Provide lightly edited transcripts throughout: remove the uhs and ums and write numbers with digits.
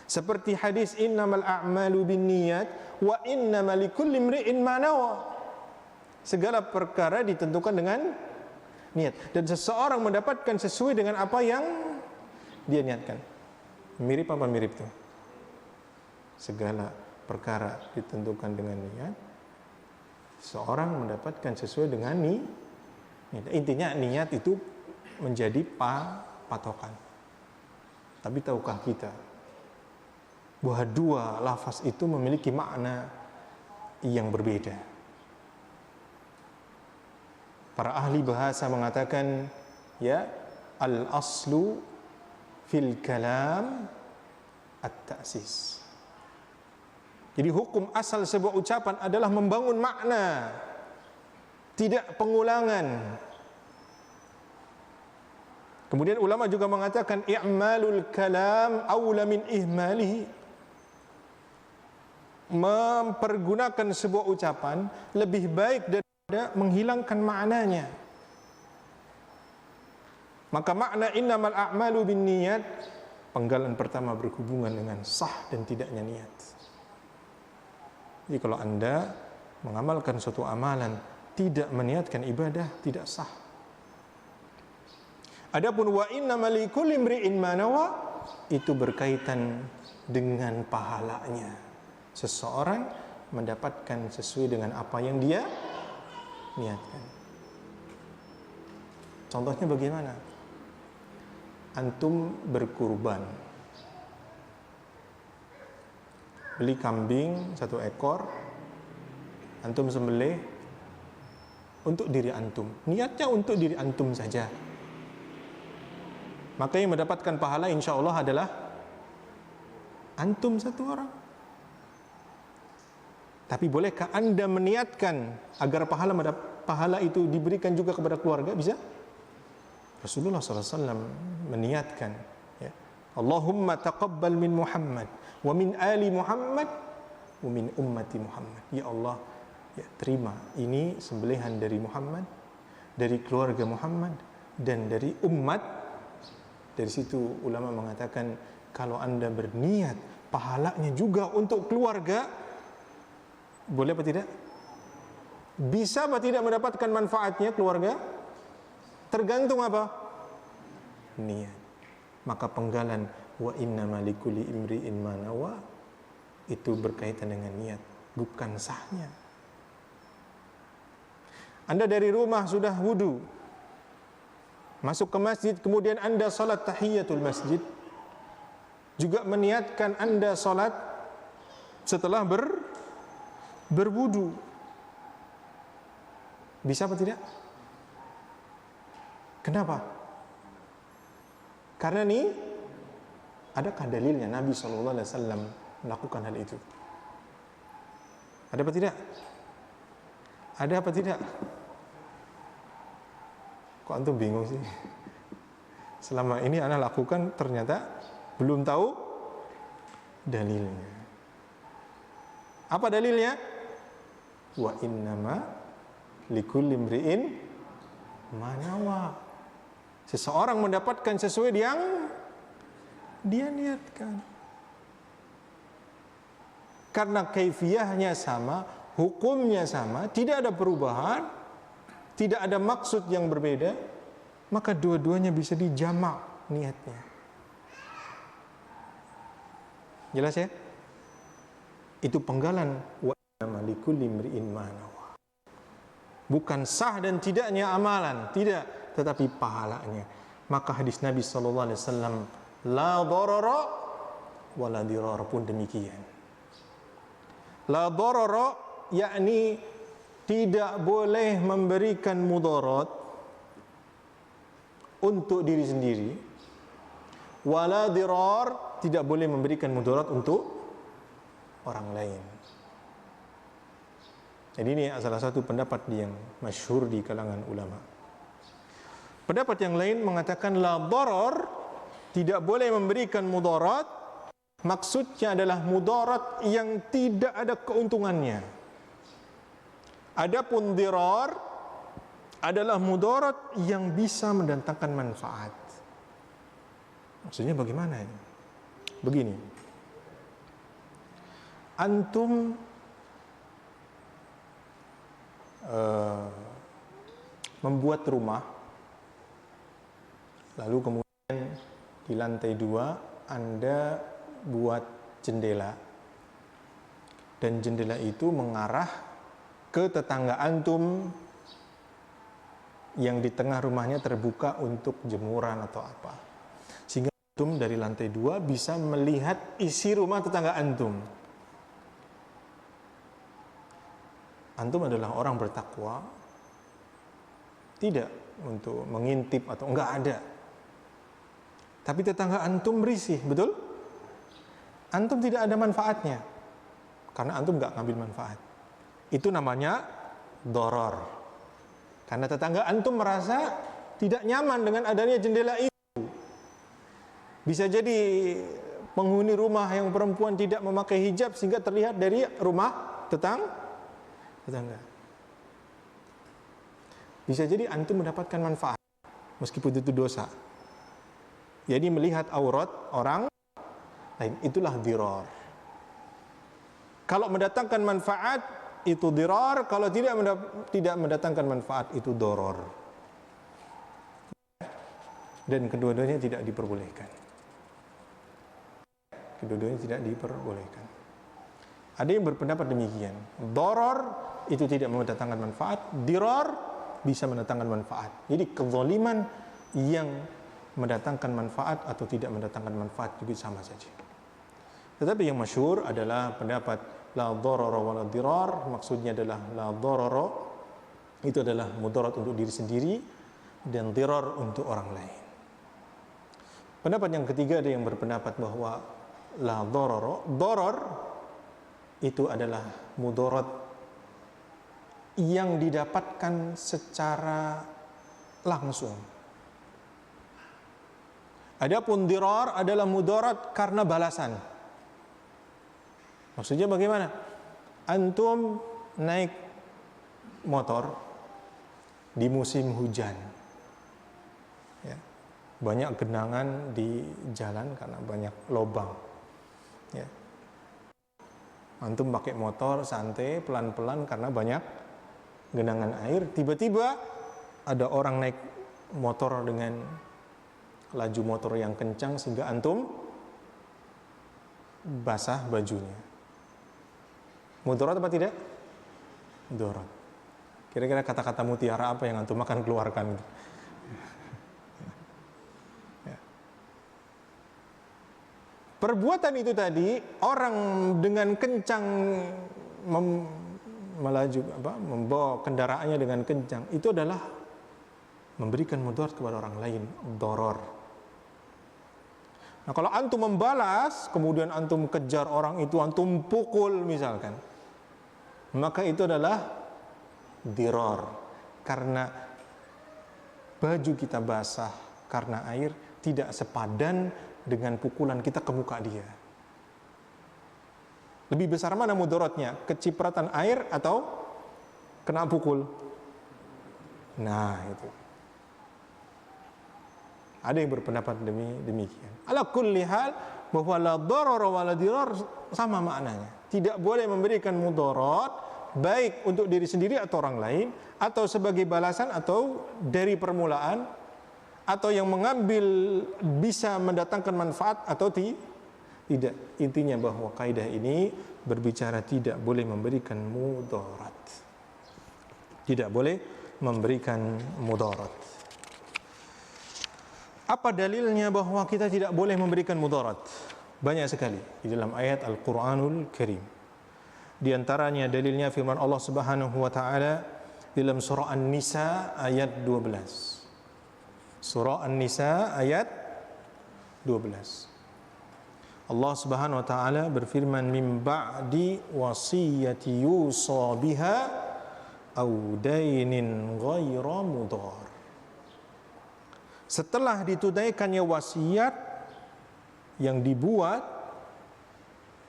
Seperti hadis innamal a'malu binniyat wa innamal likulli imri'in ma nawa. Segala perkara ditentukan dengan niat, dan seseorang mendapatkan sesuai dengan apa yang dia niatkan. Mirip apa mirip tuh? Segala perkara ditentukan dengan niat, seorang mendapatkan sesuai dengan niat. Intinya niat itu menjadi patokan. Tapi tahukah kita bahwa dua lafaz itu memiliki makna yang berbeda? Para ahli bahasa mengatakan, ya, al-aslu fil kalam at-ta'sis. Jadi hukum asal sebuah ucapan adalah membangun makna, tidak pengulangan. Kemudian ulama juga mengatakan i'malul kalam aula min ihmalihi. Mempergunakan sebuah ucapan lebih baik daripada menghilangkan maknanya. Maka makna innamal a'malu binniyat, penggalan pertama berhubungan dengan sah dan tidaknya niat. Jadi kalau Anda mengamalkan suatu amalan tidak meniatkan ibadah, tidak sah. Adapun wa innamal likulli imri'in ma nawa, itu berkaitan dengan pahalanya. Seseorang mendapatkan sesuai dengan apa yang dia niatkan. Contohnya bagaimana? Antum berkurban, beli kambing 1 ekor, antum sembelih untuk diri antum, niatnya untuk diri antum saja, maka yang mendapatkan pahala insya Allah adalah antum 1 orang. Tapi bolehkah Anda meniatkan agar pahala itu diberikan juga kepada keluarga? Bisa? Rasulullah SAW meniatkan, ya, Allahumma taqabbal min Muhammad wa min ali Muhammad wa min ummati Muhammad. Ya Allah, ya, terima ini sembelihan dari Muhammad, dari keluarga Muhammad, dan dari umat. Dari situ ulama mengatakan, kalau Anda berniat pahalanya juga untuk keluarga, boleh apa tidak? Bisa apa tidak mendapatkan manfaatnya keluarga? Tergantung apa? Niat. Maka penggalan wa innamal likulli imri'in ma nawa itu berkaitan dengan niat, bukan sahnya. Anda dari rumah sudah wudu, masuk ke masjid, kemudian Anda salat tahiyatul masjid, juga meniatkan Anda salat setelah berwudu. Bisa apa tidak? Kenapa? Karena ini adakah dalilnya Nabi SAW melakukan hal itu? Ada apa tidak? Ada apa tidak? Kok antum bingung sih? Selama ini ana lakukan ternyata belum tahu dalilnya. Apa dalilnya? Wa innama likulli imri'in ma nawa. Seseorang mendapatkan sesuai yang dia niatkan. Karena kaifiyahnya sama, hukumnya sama, tidak ada perubahan, tidak ada maksud yang berbeda, maka dua-duanya bisa dijamak niatnya. Jelas ya? Itu penggalan wa innama likulli imri'in ma nawa. Bukan sah dan tidaknya amalan, tidak, tetapi pahalanya. Maka hadis Nabi SAW, la darara wa la dirar, pun demikian. La darara, yakni tidak boleh memberikan mudarat untuk diri sendiri, wala dirar, tidak boleh memberikan mudarat untuk orang lain. Jadi ini salah satu pendapat yang masyhur di kalangan ulama. Pendapat yang lain mengatakan la darar, tidak boleh memberikan mudarat, maksudnya adalah mudarat yang tidak ada keuntungannya. Adapun dirar adalah mudarat yang bisa mendatangkan manfaat. Maksudnya bagaimana ini? Begini, antum membuat rumah, lalu kemudian di lantai 2 Anda buat jendela, dan jendela itu mengarah ke tetangga antum yang di tengah rumahnya terbuka untuk jemuran atau apa, sehingga antum dari lantai 2 bisa melihat isi rumah tetangga antum. Antum adalah orang bertakwa, tidak untuk mengintip atau enggak ada. Tapi tetangga antum berisih, betul? Antum tidak ada manfaatnya, karena antum enggak ngambil manfaat. Itu namanya doror. Karena tetangga antum merasa tidak nyaman dengan adanya jendela itu. Bisa jadi penghuni rumah yang perempuan tidak memakai hijab sehingga terlihat dari rumah tetangga. Bisa jadi antum mendapatkan manfaat meskipun itu dosa. Jadi melihat aurat orang lain, itulah diror. Kalau mendatangkan manfaat itu diror, kalau tidak mendatangkan manfaat itu doror. Dan kedua-duanya tidak diperbolehkan. Kedua-duanya tidak diperbolehkan. Ada yang berpendapat demikian. Doror itu tidak mendatangkan manfaat, diror bisa mendatangkan manfaat. Jadi kezaliman yang mendatangkan manfaat atau tidak mendatangkan manfaat juga sama saja. Tetapi yang masyhur adalah pendapat la dharara wa la dirar, maksudnya adalah la dharara itu adalah mudarat untuk diri sendiri dan dirar untuk orang lain. Pendapat yang ketiga ada yang berpendapat bahwa la dharara, darar itu adalah mudarat yang didapatkan secara langsung. Adapun dirar adalah mudarat karena balasan. Maksudnya bagaimana? Antum naik motor di musim hujan, ya, banyak genangan di jalan karena banyak lubang, ya. Antum pakai motor santai pelan-pelan karena banyak genangan air, tiba-tiba ada orang naik motor dengan laju motor yang kencang sehingga antum basah bajunya. Mudarat apa tidak? Mudarat. Kira-kira kata-kata mutiara apa yang antum akan keluarkan? Ya. Perbuatan itu tadi, orang dengan kencang melaju membawa kendaraannya dengan kencang, itu adalah memberikan mudarat kepada orang lain, doror. Nah, kalau antum membalas, kemudian antum kejar orang itu, antum pukul misalkan, maka itu adalah diror, karena baju kita basah karena air tidak sepadan dengan pukulan kita ke muka dia. Lebih besar mana mudaratnya? Kecipratan air atau kena pukul? Nah, itu. Ada yang berpendapat demikian. Ala kulli hal, bahwa la darar wa la dirar sama maknanya. Tidak boleh memberikan mudarat baik untuk diri sendiri atau orang lain, atau sebagai balasan atau dari permulaan, atau yang mengambil bisa mendatangkan manfaat atau tidak. Intinya bahwa kaidah ini berbicara tidak boleh memberikan mudarat. Tidak boleh memberikan mudarat. Apa dalilnya bahwa kita tidak boleh memberikan mudarat? Banyak sekali di dalam ayat Al-Qur'anul Karim. Di antaranya dalilnya firman Allah Subhanahu wa taala dalam surah An-Nisa ayat 12. Surah An-Nisa ayat 12. Allah Subhanahu wa taala berfirman, min ba'di wasiyati yusa biha aw dainin ghaira mudhar. Setelah ditunaikannya wasiat yang dibuat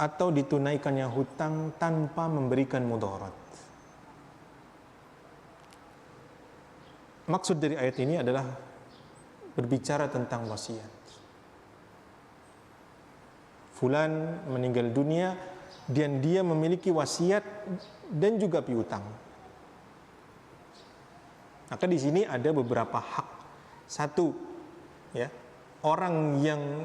atau ditunaikannya hutang tanpa memberikan mudarat. Maksud dari ayat ini adalah berbicara tentang wasiat. Fulan meninggal dunia dan dia memiliki wasiat dan juga piutang. Maka di sini ada beberapa hak. Satu, ya, orang yang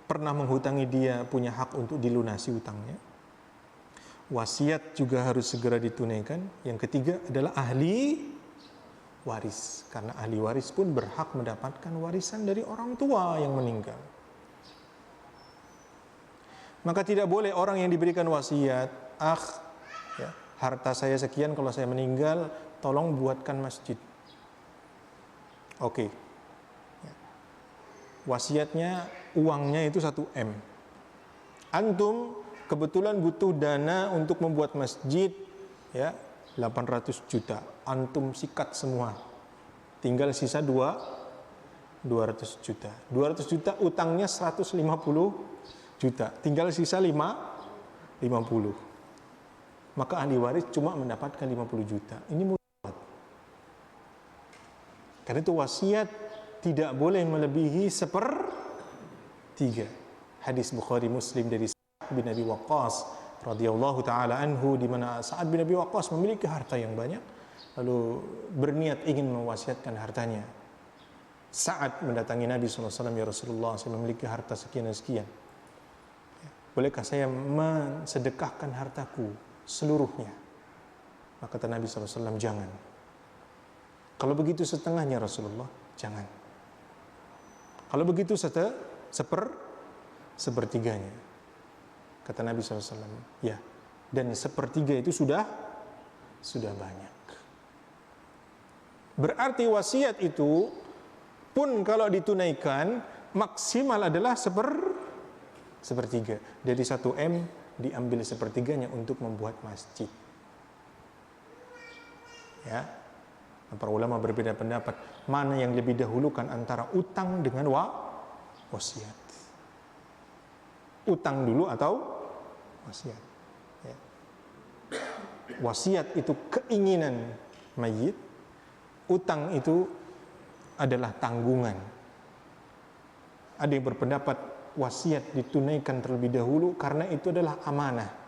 pernah menghutangi dia punya hak untuk dilunasi hutangnya. Wasiat juga harus segera ditunaikan. Yang ketiga adalah ahli waris, karena ahli waris pun berhak mendapatkan warisan dari orang tua yang meninggal. Maka tidak boleh orang yang diberikan wasiat, ya, harta saya sekian, kalau saya meninggal tolong buatkan masjid. Oke. Ya. Wasiatnya uangnya itu 1 M. Antum kebetulan butuh dana untuk membuat masjid, ya, 800 juta. Antum sikat semua. Tinggal sisa 200 juta. 200 juta utangnya 150 juta. Tinggal sisa 50. Maka ahli waris cuma mendapatkan 50 juta. Ini mudarat. Karena itu wasiat tidak boleh melebihi 1/3. Hadis Bukhari Muslim dari Sa'ad bin Abi Waqqas radhiyallahu taala anhu, di mana Sa'ad bin Abi Waqqas memiliki harta yang banyak, lalu berniat ingin mewasiatkan hartanya. Sa'ad mendatangi Nabi SAW, ya Rasulullah, saya memiliki harta sekian dan sekian. Bolehkah saya mensedekahkan hartaku seluruhnya? Maka kata Nabi SAW, jangan. Kalau begitu setengahnya Rasulullah, jangan. Kalau begitu sepertiganya. Kata Nabi SAW, ya. Dan 1/3 itu sudah banyak. Berarti wasiat itu pun kalau ditunaikan maksimal adalah 1/3. Dari 1 M diambil 1/3-nya untuk membuat masjid. Ya. Para ulama berbeda pendapat mana yang lebih dahulukan antara utang dengan wasiat. Utang dulu atau wasiat. Ya. Wasiat itu keinginan mayit, utang itu adalah tanggungan. Ada yang berpendapat wasiat ditunaikan terlebih dahulu karena itu adalah amanah.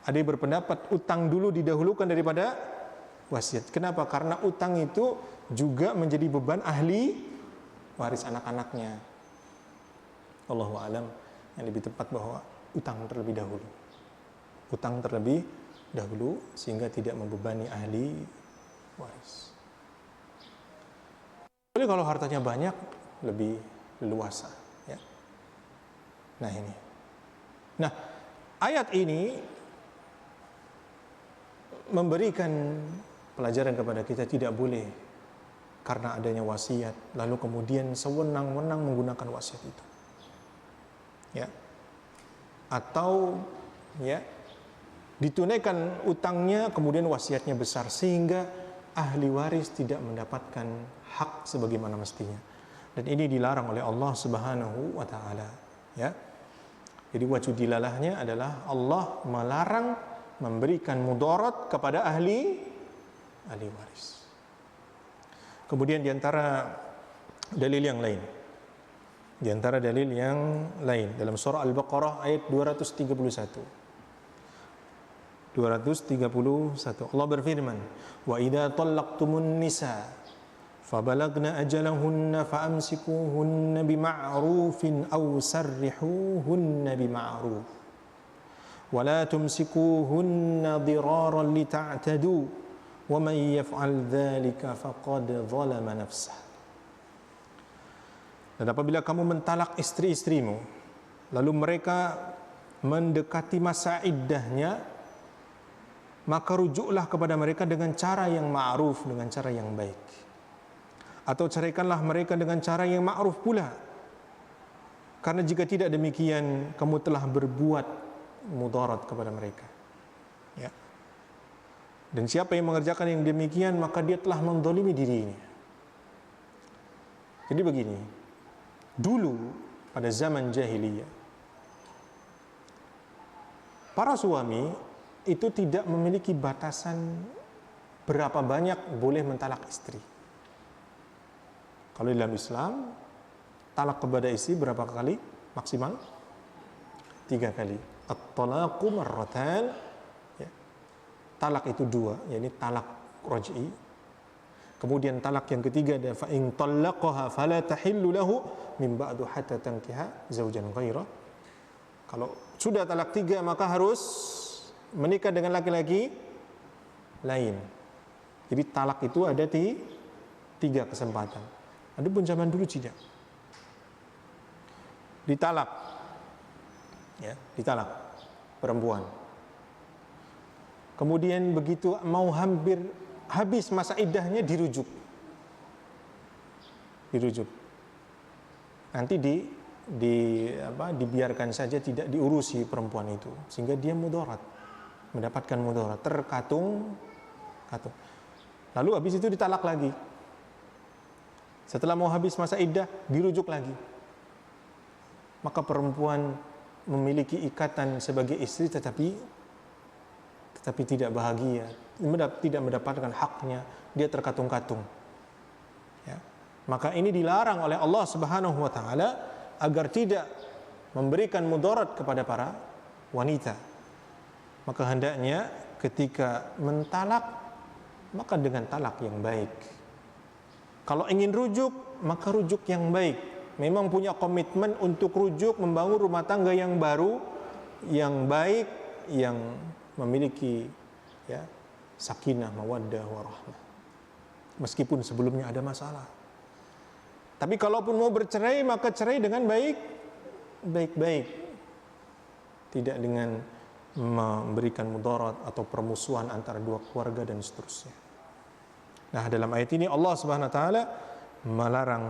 Ada yang berpendapat utang dulu didahulukan daripada wasiat. Kenapa? Karena utang itu juga menjadi beban ahli waris anak-anaknya. Allahu a'lam, yang lebih tepat bahwa utang terlebih dahulu. Utang terlebih dahulu sehingga tidak membebani ahli waris. Boleh kalau hartanya banyak lebih leluasa, ya. Nah ini. Nah, ayat ini memberikan pelajaran kepada kita tidak boleh karena adanya wasiat lalu kemudian sewenang-wenang menggunakan wasiat itu. Ya. Atau ya, ditunaikan utangnya kemudian wasiatnya besar sehingga ahli waris tidak mendapatkan hak sebagaimana mestinya. Dan ini dilarang oleh Allah Subhanahu wa taala, ya. Jadi wajhu dilalahnya adalah Allah melarang memberikan mudarat kepada ahli waris. Kemudian diantara dalil yang lain, dalam surah Al-Baqarah ayat 231 Allah berfirman, wa idza talaqtumun nisa fabalagna ajalahunna faamsikuhunna bima'rufin aw sarrihuhunna bima'ruf wa la tumsikuhunna diraran lita'tadu wa man yaf'al dzalika faqad zalama nafsah. Dan apabila kamu mentalak istri-istrimu lalu mereka mendekati masa iddahnya, maka rujuklah kepada mereka dengan cara yang ma'ruf, dengan cara yang baik. Atau ceraikanlah mereka dengan cara yang ma'ruf pula. Karena jika tidak demikian, kamu telah berbuat mudarat kepada mereka. Ya. Dan siapa yang mengerjakan yang demikian, maka dia telah menzalimi dirinya. Jadi begini, dulu pada zaman jahiliyah, para suami itu tidak memiliki batasan berapa banyak boleh mentalak istri. Kalau dalam Islam, talak kepada istri berapa kali? maksimal 3 kali. At-talaqu marratan, ya. Talak itu 2, yakni talak raj'i. Kemudian talak yang ketiga ada fa in talaqaha fala tahillu lahu min ba'du hatta tankiha zaujan ghairah. Kalau sudah talak 3 maka harus menikah dengan laki-laki lain. Jadi talak itu ada di 3 kesempatan. Adapun zaman dulu tidak. Ditalak, ya, ditalak perempuan. Kemudian begitu mau hampir habis masa iddahnya dirujuk. Nanti dibiarkan saja, tidak diurusi perempuan itu, sehingga dia mudarat, mendapatkan mudarat, terkatung. Lalu habis itu ditalak lagi. Setelah mau habis masa iddah dirujuk lagi. Maka perempuan memiliki ikatan sebagai istri tetapi tidak bahagia, tidak mendapatkan haknya, dia terkatung-katung. Ya. Maka ini dilarang oleh Allah Subhanahu wa taala agar tidak memberikan mudarat kepada para wanita. Maka hendaknya ketika mentalak maka dengan talak yang baik. Kalau ingin rujuk maka rujuk yang baik. Memang punya komitmen untuk rujuk, membangun rumah tangga yang baru, yang baik, yang memiliki, ya, sakinah, mawaddah, warahmah. Meskipun sebelumnya ada masalah. Tapi kalaupun mau bercerai maka cerai dengan baik-baik. Tidak dengan memberikan mudarat atau permusuhan antara dua keluarga dan seterusnya. Nah, dalam ayat ini Allah Subhanahu wa taala melarang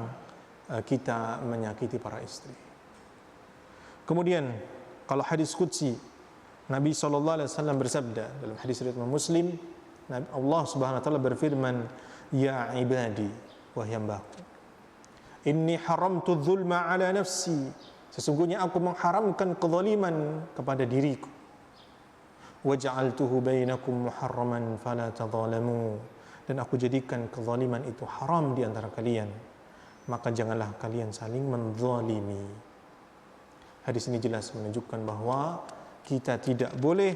kita menyakiti para istri. Kemudian kalau hadis qudsi, Nabi sallallahu alaihi wasallam bersabda dalam hadis riwayat Muslim, Allah Subhanahu wa taala berfirman, "Ya ibadi wahai hambaku, inni haramtu dzulma ala nafsi." Sesungguhnya aku mengharamkan kezaliman kepada diriku. "Wa ja'altuhu bainakum muharraman fala tadzalamu." Dan aku jadikan kezaliman itu haram di antara kalian, maka janganlah kalian saling menzalimi. Hadis ini jelas menunjukkan bahwa kita tidak boleh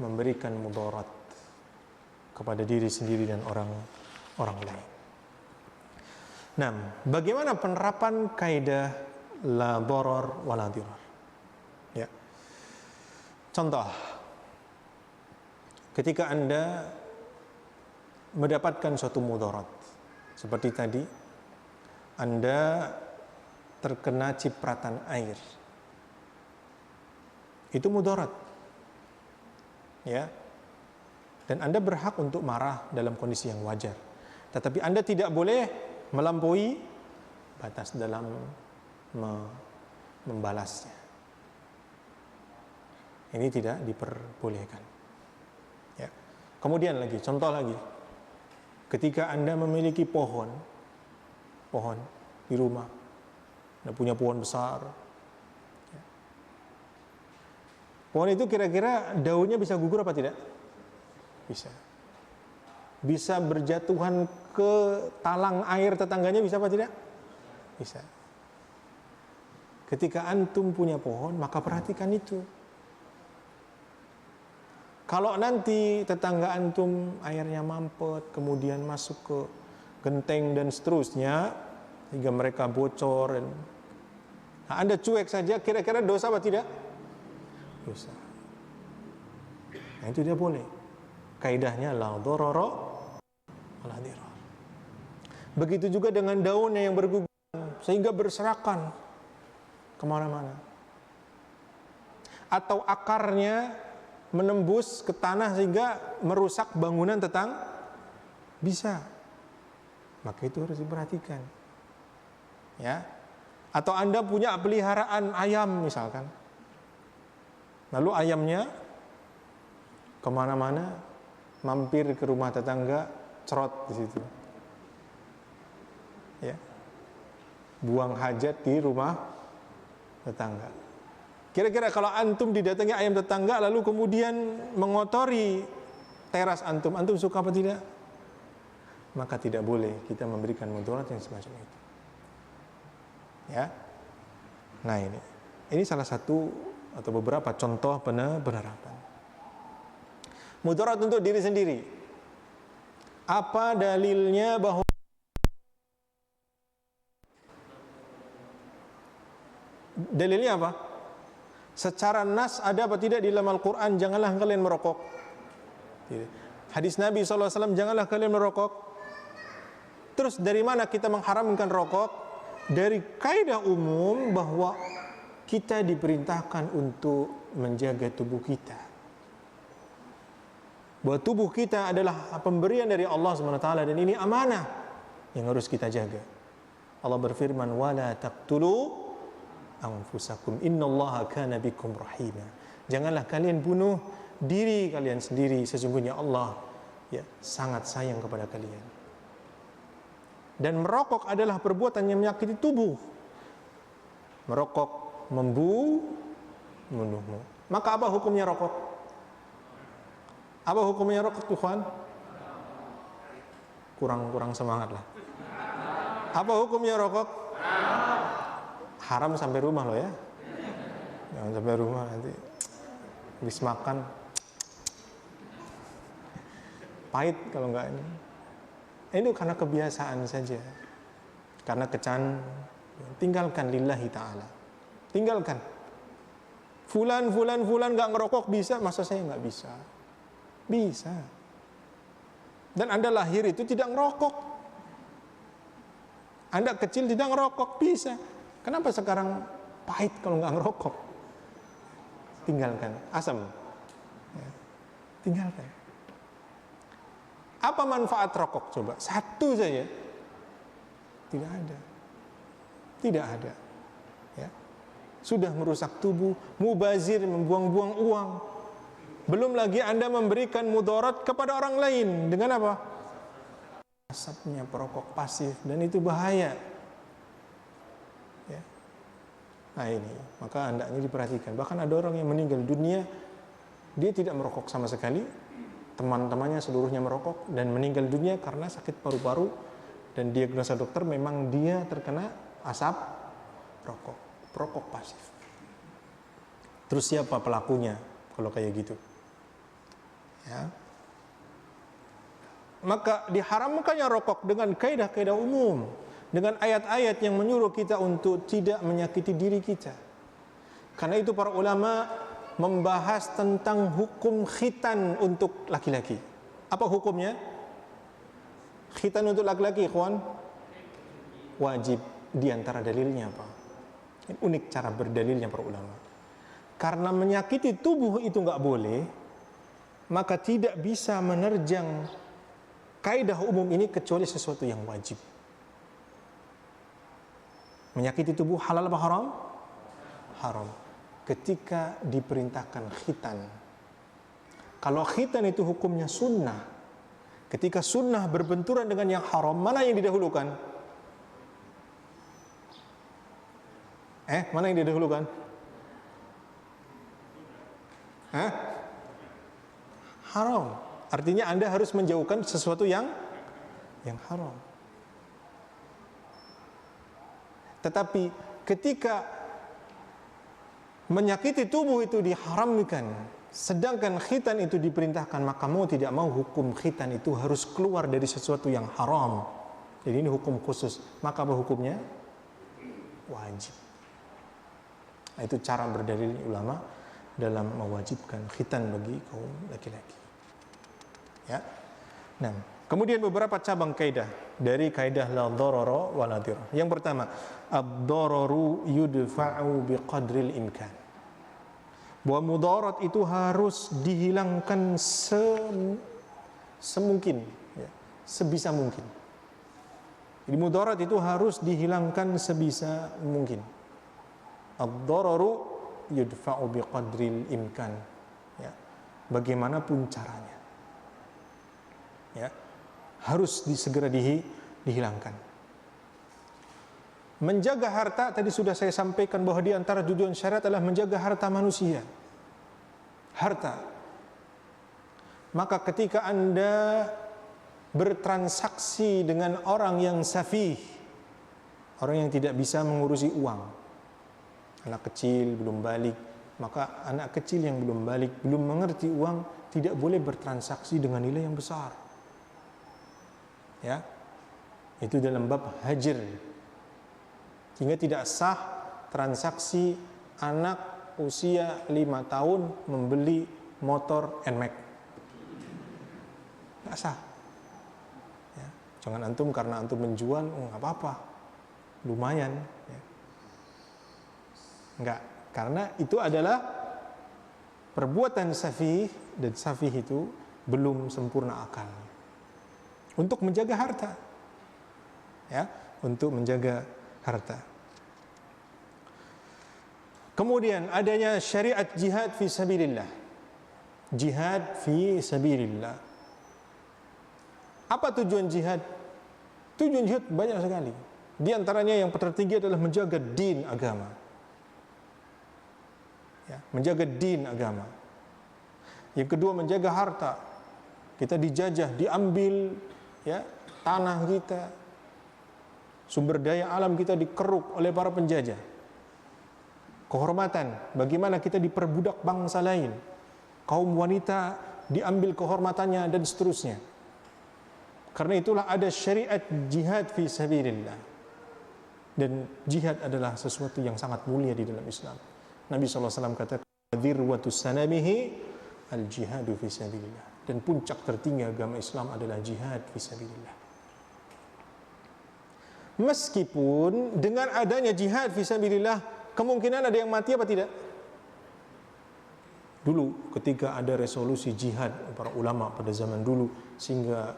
memberikan mudarat kepada diri sendiri dan orang lain. Nah, bagaimana penerapan kaidah la darar wa la dirar? Ya. Contoh, ketika Anda mendapatkan suatu mudarat, seperti tadi Anda terkena cipratan air, itu mudarat, ya. Dan Anda berhak untuk marah dalam kondisi yang wajar, tetapi Anda tidak boleh melampaui batas dalam membalasnya. Ini tidak diperbolehkan, ya. Kemudian lagi, contoh lagi, ketika Anda memiliki pohon di rumah, Anda punya pohon besar, ya. Pohon itu kira-kira daunnya bisa gugur apa tidak? Bisa berjatuhan ke talang air tetangganya, bisa apa tidak? Bisa. Ketika antum punya pohon, maka perhatikan itu. Kalau nanti tetangga antum airnya mampet, kemudian masuk ke genteng dan seterusnya, hingga mereka bocor, nah, Anda cuek saja, kira-kira dosa apa tidak? Dosa. Nah, itu dia boleh. Kaidahnya la darara wa la dirar. Begitu juga dengan daunnya yang berguguran sehingga berserakan kemana-mana, atau akarnya menembus ke tanah sehingga merusak bangunan bisa. Maka itu harus diperhatikan, ya. Atau Anda punya peliharaan ayam misalkan, lalu ayamnya kemana-mana, mampir ke rumah tetangga, cerot di situ, ya, buang hajat di rumah tetangga. Kira-kira kalau antum didatangi ayam tetangga lalu kemudian mengotori teras antum suka apa tidak? Maka tidak boleh kita memberikan mudarat yang semacam itu, ya. Nah, ini Ini salah satu atau beberapa contoh penerapan. Mudarat untuk diri sendiri. Apa dalilnya bahwa dalilnya apa? Secara nas ada apa tidak di dalam Al-Quran, janganlah kalian merokok. Hadis Nabi SAW, janganlah kalian merokok. Terus dari mana kita mengharamkan rokok? Dari kaidah umum bahwa kita diperintahkan untuk menjaga tubuh kita. Bahwa tubuh kita adalah pemberian dari Allah SWT, dan ini amanah yang harus kita jaga. Allah berfirman, wala taqtulu anfusakum innallaha kana bikum rahima. Janganlah kalian bunuh diri kalian sendiri, sesungguhnya Allah sangat sayang kepada kalian. Dan merokok adalah perbuatan yang menyakiti tubuh. Merokok membunuhmu. Maka apa hukumnya rokok? Apa hukumnya rokok, Tuhan? Kurang semangat lah. Apa hukumnya rokok? Haram sampai rumah loh ya. Jangan sampai rumah nanti habis makan pahit kalau enggak ini. Ini karena kebiasaan saja. Karena tinggalkan lillahi ta'ala. Tinggalkan. Fulan enggak ngerokok bisa, masa saya enggak bisa? Bisa. Dan Anda lahir itu tidak ngerokok. Anda kecil tidak ngerokok, bisa. Kenapa sekarang pahit kalau nggak ngerokok? Tinggalkan. Asam. Tinggalkan. Apa manfaat rokok? Coba. Satu saja. Tidak ada. Tidak ada. Ya. Sudah merusak tubuh, mubazir, membuang-buang uang. Belum lagi Anda memberikan mudarat kepada orang lain. Dengan apa? Asapnya perokok pasif, dan itu bahaya. Nah ini, maka hendaknya diperhatikan. Bahkan ada orang yang meninggal dunia, dia tidak merokok sama sekali, teman-temannya seluruhnya merokok, dan meninggal dunia karena sakit paru-paru, dan diagnosa dokter memang dia terkena asap perokok pasif. Terus siapa pelakunya kalau kayak gitu? Ya. Maka diharamkannya rokok dengan kaidah-kaidah umum, dengan ayat-ayat yang menyuruh kita untuk tidak menyakiti diri kita. Karena itu para ulama membahas tentang hukum khitan untuk laki-laki. Apa hukumnya? Khitan untuk laki-laki, ikhwan? Wajib. Di antara dalilnya apa? Ini unik cara berdalilnya para ulama. Karena menyakiti tubuh itu enggak boleh, maka tidak bisa menerjang kaidah umum ini kecuali sesuatu yang wajib. Menyakiti tubuh halal apa haram? Haram. Ketika diperintahkan khitan. Kalau khitan itu hukumnya sunnah. Ketika sunnah berbenturan dengan yang haram, mana yang didahulukan? Mana yang didahulukan? Haram. Artinya Anda harus menjauhkan sesuatu yang haram. Tetapi ketika menyakiti tubuh itu diharamkan, sedangkan khitan itu diperintahkan, maka mau tidak mau hukum khitan itu harus keluar dari sesuatu yang haram. Jadi ini hukum khusus. Maka apa hukumnya? Wajib. Nah, itu cara berdalil ulama dalam mewajibkan khitan bagi kaum laki-laki. Ya. Nah, kemudian beberapa cabang kaidah dari kaidah la dharara wa la dirar. Yang pertama, ad-dararu yudfa'u biqadril imkan. Bahwa mudarat itu harus dihilangkan semungkin, ya, sebisa mungkin. Jadi mudarat itu harus dihilangkan sebisa mungkin. Ad-dararu yudfa'u biqadril imkan. Ya, bagaimanapun caranya. Ya, harus segera dihilangkan. Menjaga harta, tadi sudah saya sampaikan bahwa di antara tujuan syariat adalah menjaga harta manusia. Harta. Maka ketika Anda bertransaksi dengan orang yang safih, orang yang tidak bisa mengurusi uang, anak kecil belum balik, maka anak kecil yang belum balik, belum mengerti uang, tidak boleh bertransaksi dengan nilai yang besar. Ya, itu dalam bab hajr. Sehingga tidak sah transaksi anak usia 5 tahun membeli motor NMAX. Nggak sah. Ya, jangan antum karena antum menjual, nggak apa-apa, lumayan. Ya. Enggak, karena itu adalah perbuatan safih, dan safih itu belum sempurna akal. Untuk menjaga harta, ya, untuk menjaga harta. Kemudian adanya syariat jihad fi sabilillah. Jihad fi sabilillah. Apa tujuan jihad? Tujuan jihad banyak sekali. Di antaranya yang tertinggi adalah menjaga din agama. Ya, menjaga din agama. Yang kedua, menjaga harta. Kita dijajah, diambil, ya, tanah kita, sumber daya alam kita dikeruk oleh para penjajah. Kehormatan, bagaimana kita diperbudak bangsa lain, kaum wanita diambil kehormatannya, dan seterusnya. Karena itulah ada syariat jihad fi sabilillah. Dan jihad adalah sesuatu yang sangat mulia di dalam Islam. Nabi SAW katakan, dzirwatus sanamihi al-jihadu fi sabilillah. Dan puncak tertinggi agama Islam adalah jihad fi sabilillah. Meskipun dengan adanya jihad fi sabilillah, kemungkinan ada yang mati apa tidak? Dulu ketika ada resolusi jihad para ulama pada zaman dulu, sehingga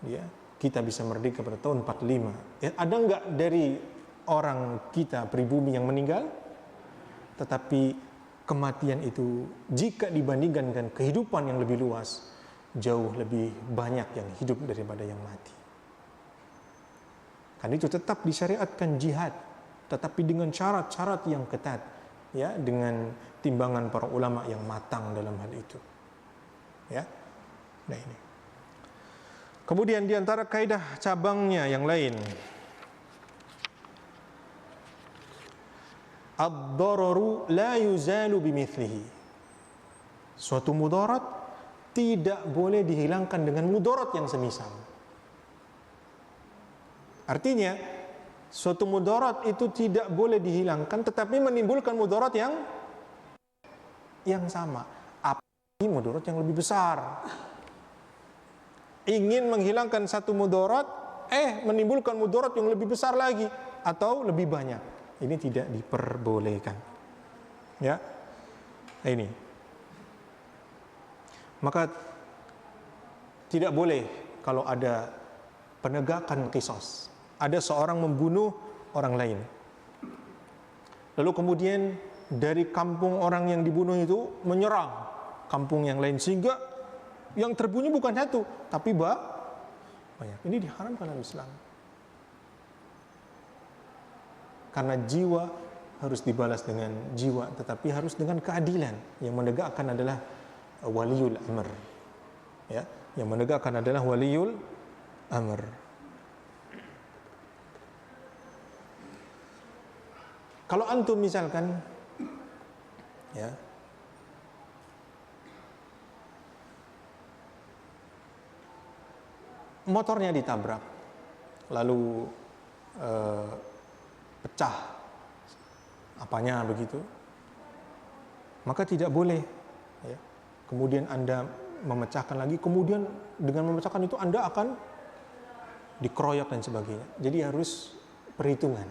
ya, kita bisa merdeka pada tahun 45. Ya, ada enggak dari orang kita pribumi yang meninggal? Tetapi kematian itu jika dibandingkan dengan kehidupan yang lebih luas, jauh lebih banyak yang hidup daripada yang mati. Kan itu tetap disyariatkan jihad, tetapi dengan syarat-syarat yang ketat, ya, dengan timbangan para ulama yang matang dalam hal itu. Ya. Nah ini. Kemudian di antara kaidah cabangnya yang lain, ad-dararu la yuzalu bimithlihi. Suatu mudarat tidak boleh dihilangkan dengan mudarat yang semisal. Artinya, suatu mudarat itu tidak boleh dihilangkan, tetapi menimbulkan mudarat yang sama. Apalagi mudarat yang lebih besar. Ingin menghilangkan satu mudarat, menimbulkan mudarat yang lebih besar lagi atau lebih banyak. Ini tidak diperbolehkan. Ya, ini. Maka tidak boleh kalau ada penegakan qisas. Ada seorang membunuh orang lain. Lalu kemudian dari kampung orang yang dibunuh itu menyerang kampung yang lain, sehingga yang terbunuh bukan satu, tapi banyak. Ini diharamkan dalam Islam. Karena jiwa harus dibalas dengan jiwa, tetapi harus dengan keadilan. Yang menegakkan adalah waliul amr. Ya, yang menegakkan adalah waliul amr. Kalau antum misalkan, ya, motornya ditabrak, lalu pecah apanya begitu, maka tidak boleh, ya, kemudian Anda memecahkan lagi, kemudian dengan memecahkan itu Anda akan dikeroyok dan sebagainya. Jadi harus perhitungan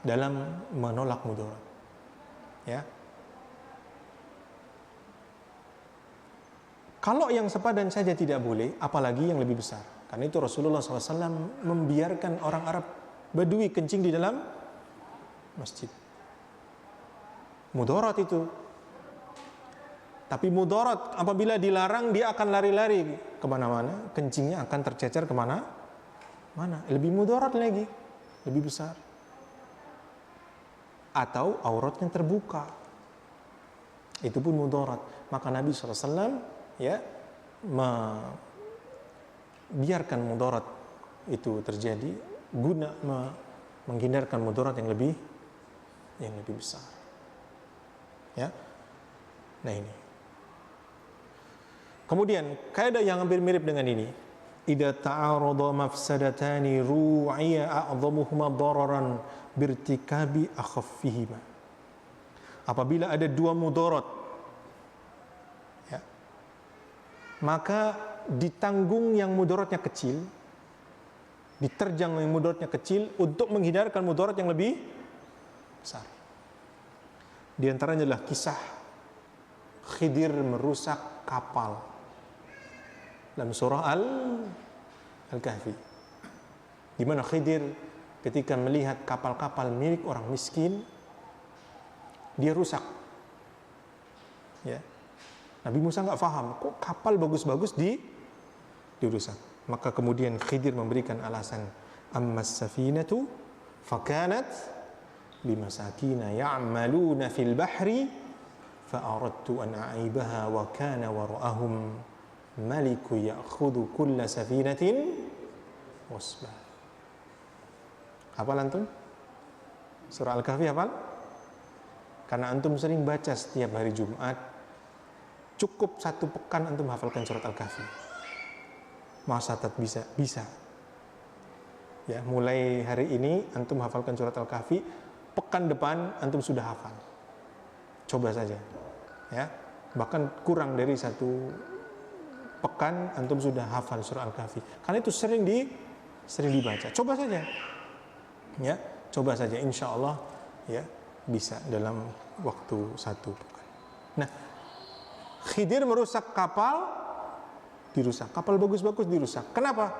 dalam menolak mudarat. Ya. Kalau yang sepadan saja tidak boleh, apalagi yang lebih besar. Karena itu Rasulullah SAW membiarkan orang Arab Badui kencing di dalam masjid. Mudarat itu. Tapi mudarat apabila dilarang, dia akan lari-lari kemana-mana, kencingnya akan tercecer kemana-mana. Lebih mudarat lagi, lebih besar. Atau auratnya terbuka, itu pun mudarat. Maka Nabi SAW, ya, membiarkan mudarat itu terjadi guna menghindarkan mudarat yang yang lebih besar. Ya. Nah ini. Kemudian kaidah yang hampir mirip dengan ini, idza ta'arada mafsadatani ru'iya a'dhamuhuma dararan birtikabi akhaffihima. Apabila ada dua mudarat, ya, maka ditanggung yang mudaratnya kecil, diterjang yang mudaratnya kecil untuk menghindarkan mudarat yang lebih besar. Di antaranya adalah kisah Khidir merusak kapal dalam surah Al-Kahfi, di mana Khidir ketika melihat kapal-kapal milik orang miskin, dia rusak. Ya. Nabi Musa nggak paham, kok kapal bagus-bagus dirusak. Maka kemudian Khidir memberikan alasan, ammas safinatu fakanat limasakina ya'maluna fil bahri fa aradtu an a'ibaha wa kana wara'ahum maliku ya'khudhu kulla safinatin wasbah. Hafal antum? Surah Al-Kahfi hafal? Karena antum sering baca setiap hari Jumat, cukup 1 pekan antum hafalkan surat Al-Kahfi. Masa tak bisa? Bisa. Ya, mulai hari ini antum hafalkan surat Al-Kahfi, pekan depan antum sudah hafal. Coba saja. Ya. Bahkan kurang dari 1 pekan antum sudah hafal surah Al-Kahfi. Karena itu sering dibaca. Coba saja. Ya, coba saja, insya Allah ya bisa dalam waktu 1 pekan. Nah, Khidir merusak kapal, dirusak. Kapal bagus-bagus dirusak. Kenapa?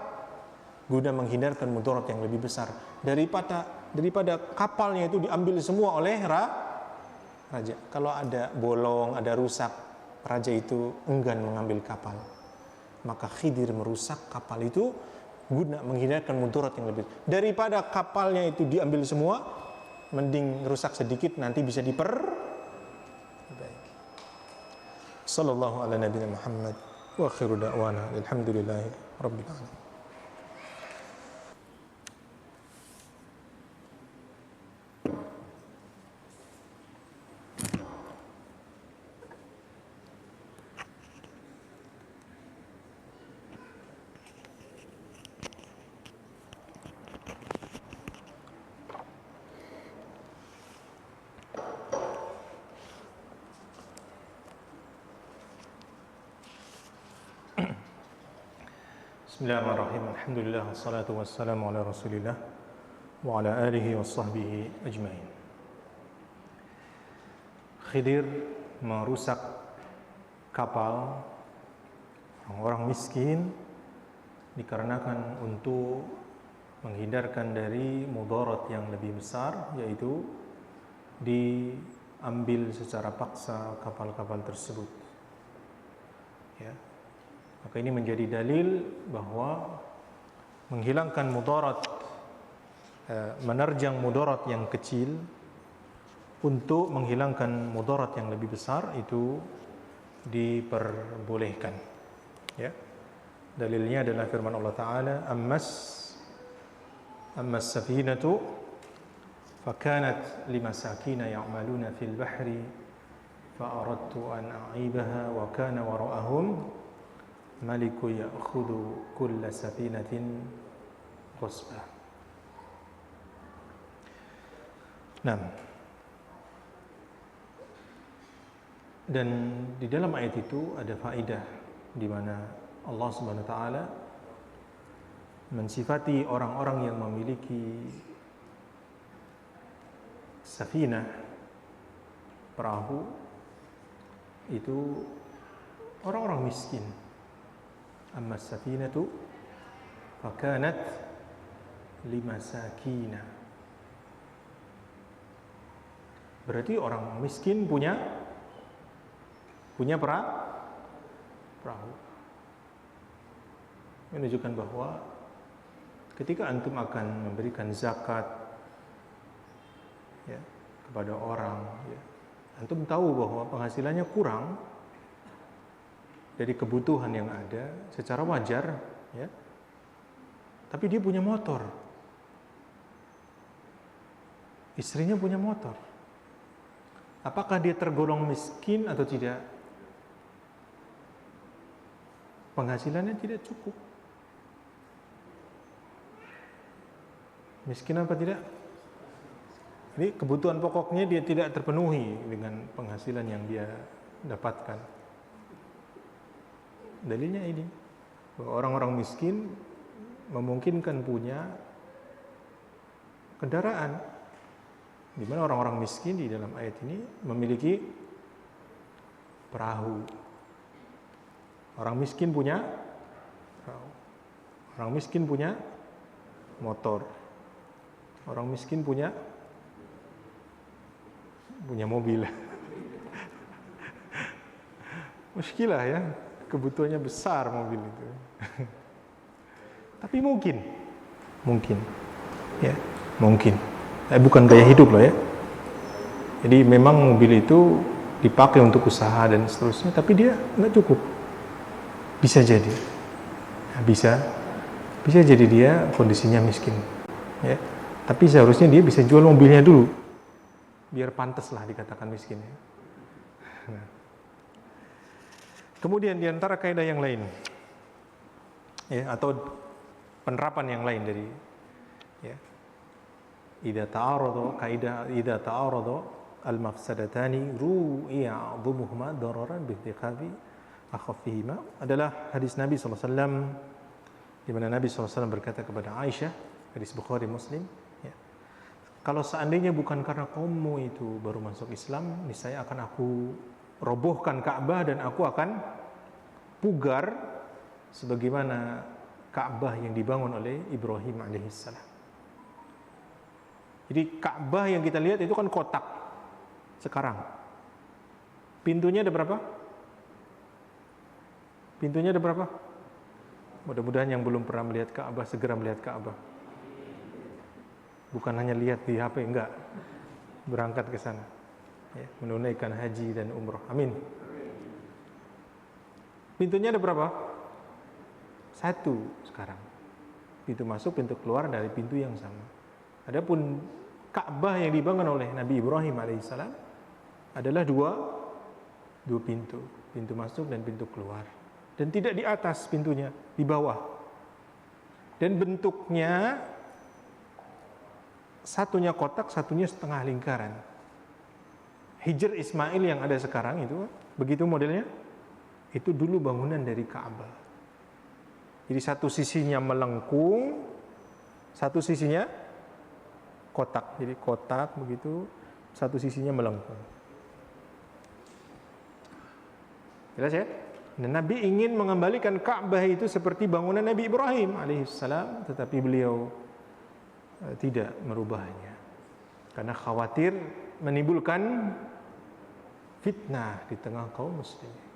Guna menghindarkan mudarat yang lebih besar daripada kapalnya itu diambil semua oleh raja. Kalau ada bolong, ada rusak, raja itu enggan mengambil kapal. Maka Khidir merusak kapal itu guna menghindarkan mudarat yang lebih. Daripada kapalnya itu diambil semua, mending rusak sedikit, nanti bisa diperbaiki. Sallallahu ala nabiyina Muhammad wa akhiru da'wana alhamdulillahi rabbil alamin. Bismillahirrahmanirrahim. Alhamdulillah wassalatu wassalamu ala Rasulillah wa ala alihi washabbihi ajmain. Khidir merusak kapal orang miskin dikarenakan untuk menghindarkan dari mudarat yang lebih besar, yaitu diambil secara paksa kapal-kapal tersebut. Ya. Maka ini menjadi dalil bahwa menghilangkan mudarat, menerjang mudarat yang kecil untuk menghilangkan mudarat yang lebih besar itu diperbolehkan. Ya. Dalilnya adalah firman Allah Ta'ala, ammas safinatu fakanat limasakina ya'maluna fil bahri fa aradtu an a'ibaha wa kana wara'ahum maliku ya'khudhu kulla safinatin ghasbah. Nah, dan di dalam ayat itu ada faedah di mana Allah Subhanahu wa taala mensifati orang-orang yang memiliki safinah, perahu, itu orang-orang miskin. Amma safinatu fakanat limasakina. Berarti orang miskin punya perahu. Menunjukkan bahwa ketika antum akan memberikan zakat ya, kepada orang, ya, antum tahu bahwa penghasilannya kurang dari kebutuhan yang ada secara wajar, ya. Tapi dia punya motor, istrinya punya motor, apakah dia tergolong miskin atau tidak? Penghasilannya tidak cukup. Miskin apa tidak? Jadi kebutuhan pokoknya dia tidak terpenuhi dengan penghasilan yang dia dapatkan. Dalilnya ini, bahwa orang-orang miskin memungkinkan punya kendaraan, di mana orang-orang miskin di dalam ayat ini memiliki perahu. Orang miskin punya perahu. Orang miskin punya motor. Orang miskin punya mobil. Muskilah ya, kebutuhannya besar mobil itu. Tapi mungkin, ya, mungkin. Bukan gaya hidup loh ya. Jadi memang mobil itu dipakai untuk usaha dan seterusnya, tapi dia nggak cukup. Bisa jadi, bisa jadi dia kondisinya miskin, ya. Tapi seharusnya dia bisa jual mobilnya dulu, biar pantas lah dikatakan miskin. Ya. Nah. Kemudian diantara kaidah yang lain, ya, atau penerapan yang lain dari, ya, idza ta'arada al-mafsadatani ru'iya 'dhumuhuma dararan bi ittiqabi akhaffihima, adalah hadis Nabi SAW di mana Nabi SAW berkata kepada Aisyah, hadis Bukhari Muslim, ya, kalau seandainya bukan karena kaummu itu baru masuk Islam, niscaya akan aku robohkan Ka'bah dan aku akan pugar sebagaimana Ka'bah yang dibangun oleh Ibrahim alaihissalam. Jadi Ka'bah yang kita lihat itu kan kotak sekarang. Pintunya ada berapa? Mudah-mudahan yang belum pernah melihat Ka'bah segera melihat Ka'bah. Bukan hanya lihat di HP, enggak. Berangkat ke sana. Ya, menunaikan haji dan umrah. Amin. Pintunya ada berapa? 1 sekarang. Pintu masuk, pintu keluar dari pintu yang sama. Adapun Ka'bah yang dibangun oleh Nabi Ibrahim alaihissalam adalah dua pintu. Pintu masuk dan pintu keluar. Dan tidak di atas pintunya, di bawah. Dan bentuknya satunya kotak, satunya setengah lingkaran. Hijr Ismail yang ada sekarang itu, begitu modelnya, itu dulu bangunan dari Ka'bah. Jadi satu sisinya melengkung, satu sisinya kotak. Jadi kotak begitu, satu sisinya melengkung. Jelas ya? Dan Nabi ingin mengembalikan Ka'bah itu seperti bangunan Nabi Ibrahim alaihissalam, tetapi beliau tidak merubahnya karena khawatir menimbulkan fitnah di tengah kaum muslimin.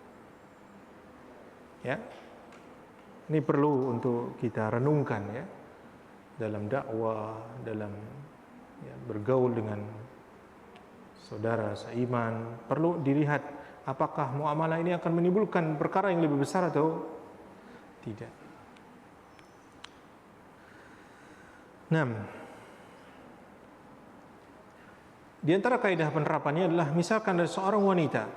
Ya, ini perlu untuk kita renungkan ya, dalam dakwah, dalam ya, bergaul dengan saudara seiman. Perlu dilihat apakah muamalah ini akan menimbulkan perkara yang lebih besar atau tidak. 6. Di antara kaidah penerapannya adalah misalkan ada seorang wanita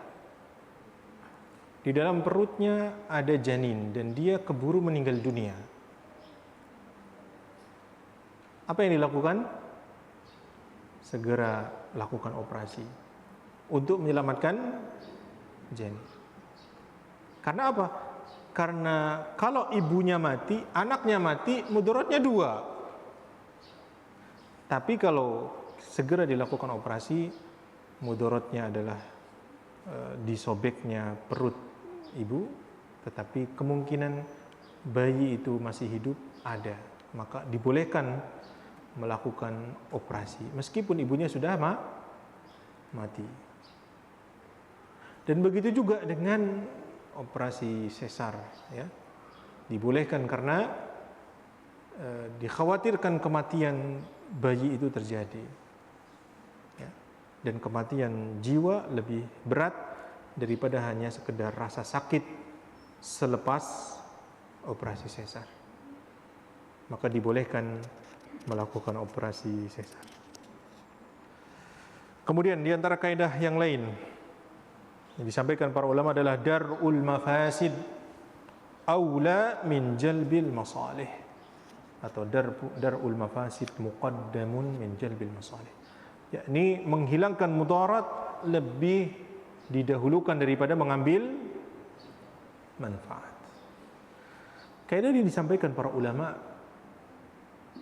di dalam perutnya ada janin dan dia keburu meninggal dunia. Apa yang dilakukan? Segera lakukan operasi untuk menyelamatkan janin. Karena apa? Karena kalau ibunya mati, anaknya mati, mudaratnya 2. Tapi kalau segera dilakukan operasi, mudaratnya adalah disobeknya perut ibu, tetapi kemungkinan bayi itu masih hidup ada. Maka dibolehkan melakukan operasi meskipun ibunya sudah mati. Dan begitu juga dengan operasi sesar, ya. Dibolehkan karena dikhawatirkan kematian bayi itu terjadi, ya. Dan kematian jiwa lebih berat daripada hanya sekedar rasa sakit selepas operasi sesar. Maka dibolehkan melakukan operasi sesar. Kemudian di antara kaidah yang lain yang disampaikan para ulama adalah dar'ul mafasid aula min jalbil masalih, atau dar'ul mafasid muqaddamun min jalbil masalih, yakni menghilangkan mudarat lebih didahulukan daripada mengambil manfaat. Kaidah ini disampaikan para ulama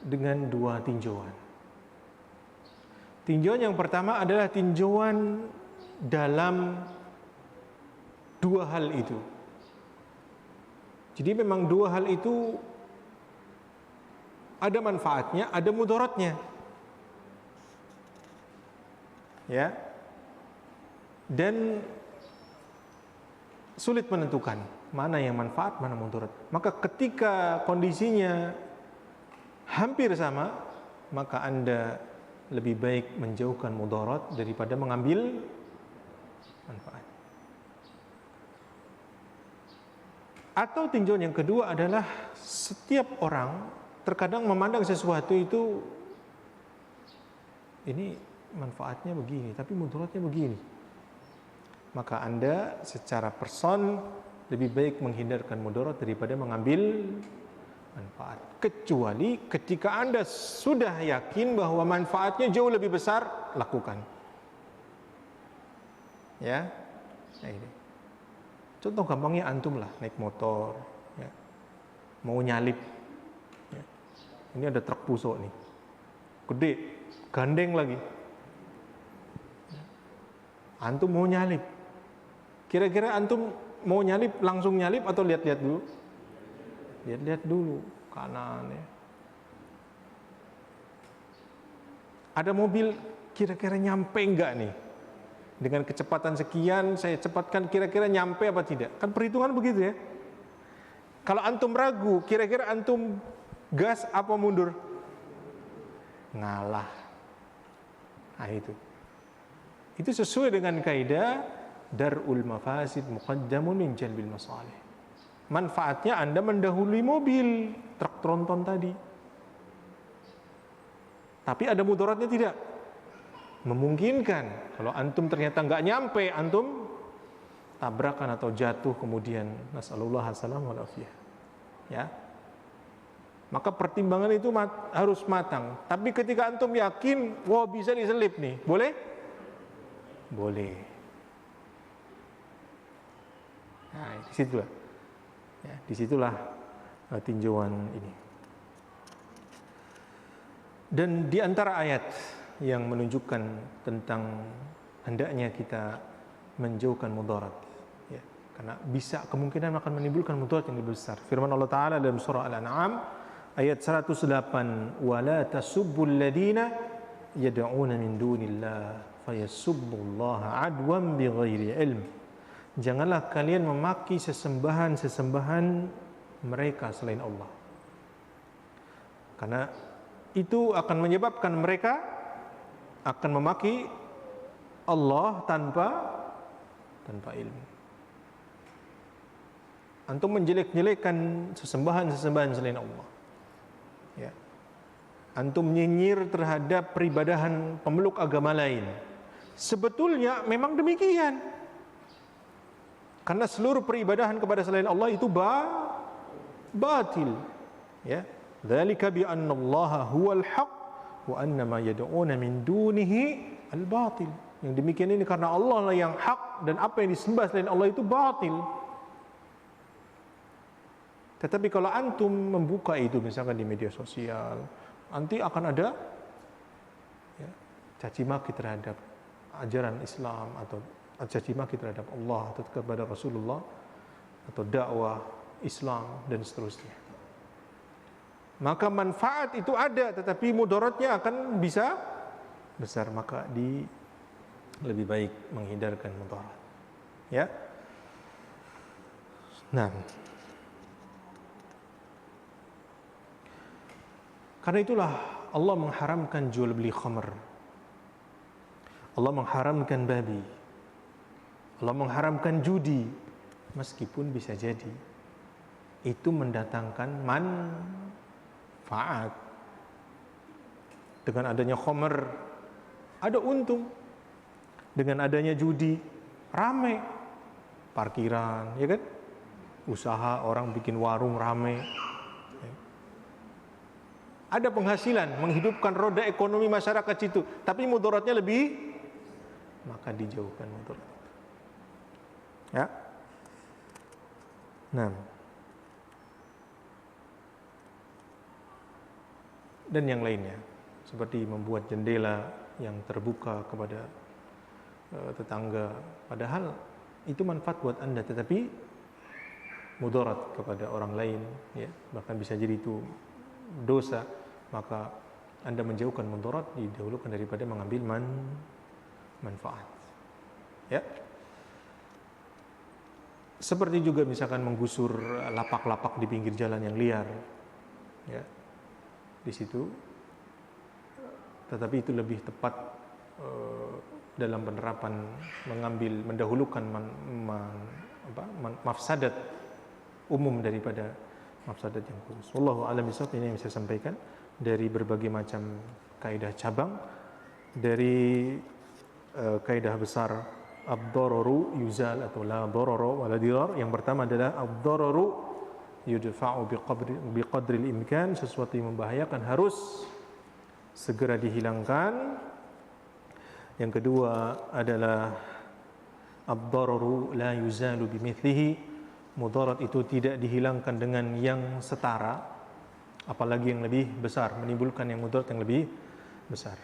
dengan dua tinjauan. Tinjauan yang pertama adalah tinjauan dalam dua hal itu. Jadi memang dua hal itu ada manfaatnya, ada mudaratnya. Ya. Dan sulit menentukan mana yang manfaat, mana mudarat. Maka ketika kondisinya hampir sama, maka Anda lebih baik menjauhkan mudarat daripada mengambil manfaat. Atau tinjauan yang kedua adalah setiap orang terkadang memandang sesuatu itu, ini manfaatnya begini, tapi mudaratnya begini. Maka Anda secara person lebih baik menghindarkan mudarat daripada mengambil manfaat. Kecuali ketika Anda sudah yakin bahwa manfaatnya jauh lebih besar, lakukan. Ya, nah ini. Contoh gampangnya antum lah naik motor, ya, mau nyalip. Ya. Ini ada truk pusok nih, gede, gandeng lagi. Ya. Antum mau nyalip. Kira-kira antum mau nyalip langsung nyalip atau lihat-lihat dulu? Lihat-lihat dulu kanan ya. Ada mobil, kira-kira nyampe enggak nih? Dengan kecepatan sekian saya cepatkan, kira-kira nyampe apa tidak? Kan perhitungan begitu ya. Kalau antum ragu, kira-kira antum gas apa mundur? Ngalah. Nah itu. Itu sesuai dengan kaidah dar'ul mafasid muqaddamun min jalbil masalih. Manfaatnya Anda mendahului mobil, truk tronton tadi. Tapi ada mudaratnya tidak? Memungkinkan kalau antum ternyata nggak nyampe, antum tabrakan atau jatuh kemudian nasallallahu alaihi wasallam wal afiyah. Ya. Maka pertimbangan itu harus matang. Tapi ketika antum yakin, wah bisa diselip nih, boleh? Boleh. Nah, disitulah. Ya, disitulah tinjauan ini. Dan di antara ayat yang menunjukkan tentang hendaknya kita menjauhkan mudarat, ya, karena bisa kemungkinan akan menimbulkan mudarat yang lebih besar. Firman Allah Ta'ala dalam surah Al-An'am ayat 108, wala tasubbul ladina yad'una min dunillah fayasubbullaha adwan bighairi ilm. Janganlah kalian memaki sesembahan-sesembahan mereka selain Allah, karena itu akan menyebabkan mereka akan memaki Allah tanpa ilmu. Antum menjelek-jelekkan sesembahan-sesembahan selain Allah. Ya. Antum nyinyir terhadap peribadahan pemeluk agama lain. Sebetulnya memang demikian. Karena seluruh peribadahan kepada selain Allah itu batil. Ya. Dzalika bi anna Allah huwal haqq wa anna ma yad'una min dunihi al-batil. Yang demikian ini karena Allah lah yang hak dan apa yang disembah selain Allah itu batil. Tetapi kalau antum membuka itu misalkan di media sosial, nanti akan ada ya, caci maki terhadap ajaran Islam atau caci maki terhadap Allah atau kepada Rasulullah atau dakwah Islam dan seterusnya. Maka manfaat itu ada, tetapi mudaratnya akan bisa besar. Maka lebih baik menghindarkan mudarat. Ya. Nah, karena itulah Allah mengharamkan jual beli khamr. Allah mengharamkan babi. Allah mengharamkan judi, meskipun bisa jadi itu mendatangkan manfaat. Dengan adanya khamr ada untung, Dengan adanya judi, rame parkiran, ya kan? Usaha orang bikin warung rame. Ada penghasilan, menghidupkan roda ekonomi masyarakat situ, tapi mudaratnya lebih, maka dijauhkan mudarat itu. Ya. Nah. Dan yang lainnya, seperti membuat jendela yang terbuka kepada tetangga, padahal itu manfaat buat Anda, tetapi mudarat kepada orang lain, ya, bahkan bisa jadi itu dosa, maka Anda menjauhkan mudarat didahulukan daripada mengambil manfaat. Ya. Seperti juga misalkan menggusur lapak-lapak di pinggir jalan yang liar, ya, di situ, tetapi itu lebih tepat dalam penerapan mendahulukan mafsadat umum daripada mafsadat yang khusus. Wallahu a'lam bishawab. Ini yang saya sampaikan dari berbagai macam kaidah cabang dari kaidah besar ad-dararu yuzal atau la darara wa la dirar. Yang pertama adalah ad-dararu yudfa'u biqadri al-imkan, sesuatu yang membahayakan harus segera dihilangkan. Yang kedua adalah ad-dararu la yuzalu bimithlihi, mudarat itu tidak dihilangkan dengan yang setara, apalagi yang lebih besar, menimbulkan yang mudarat yang lebih besar.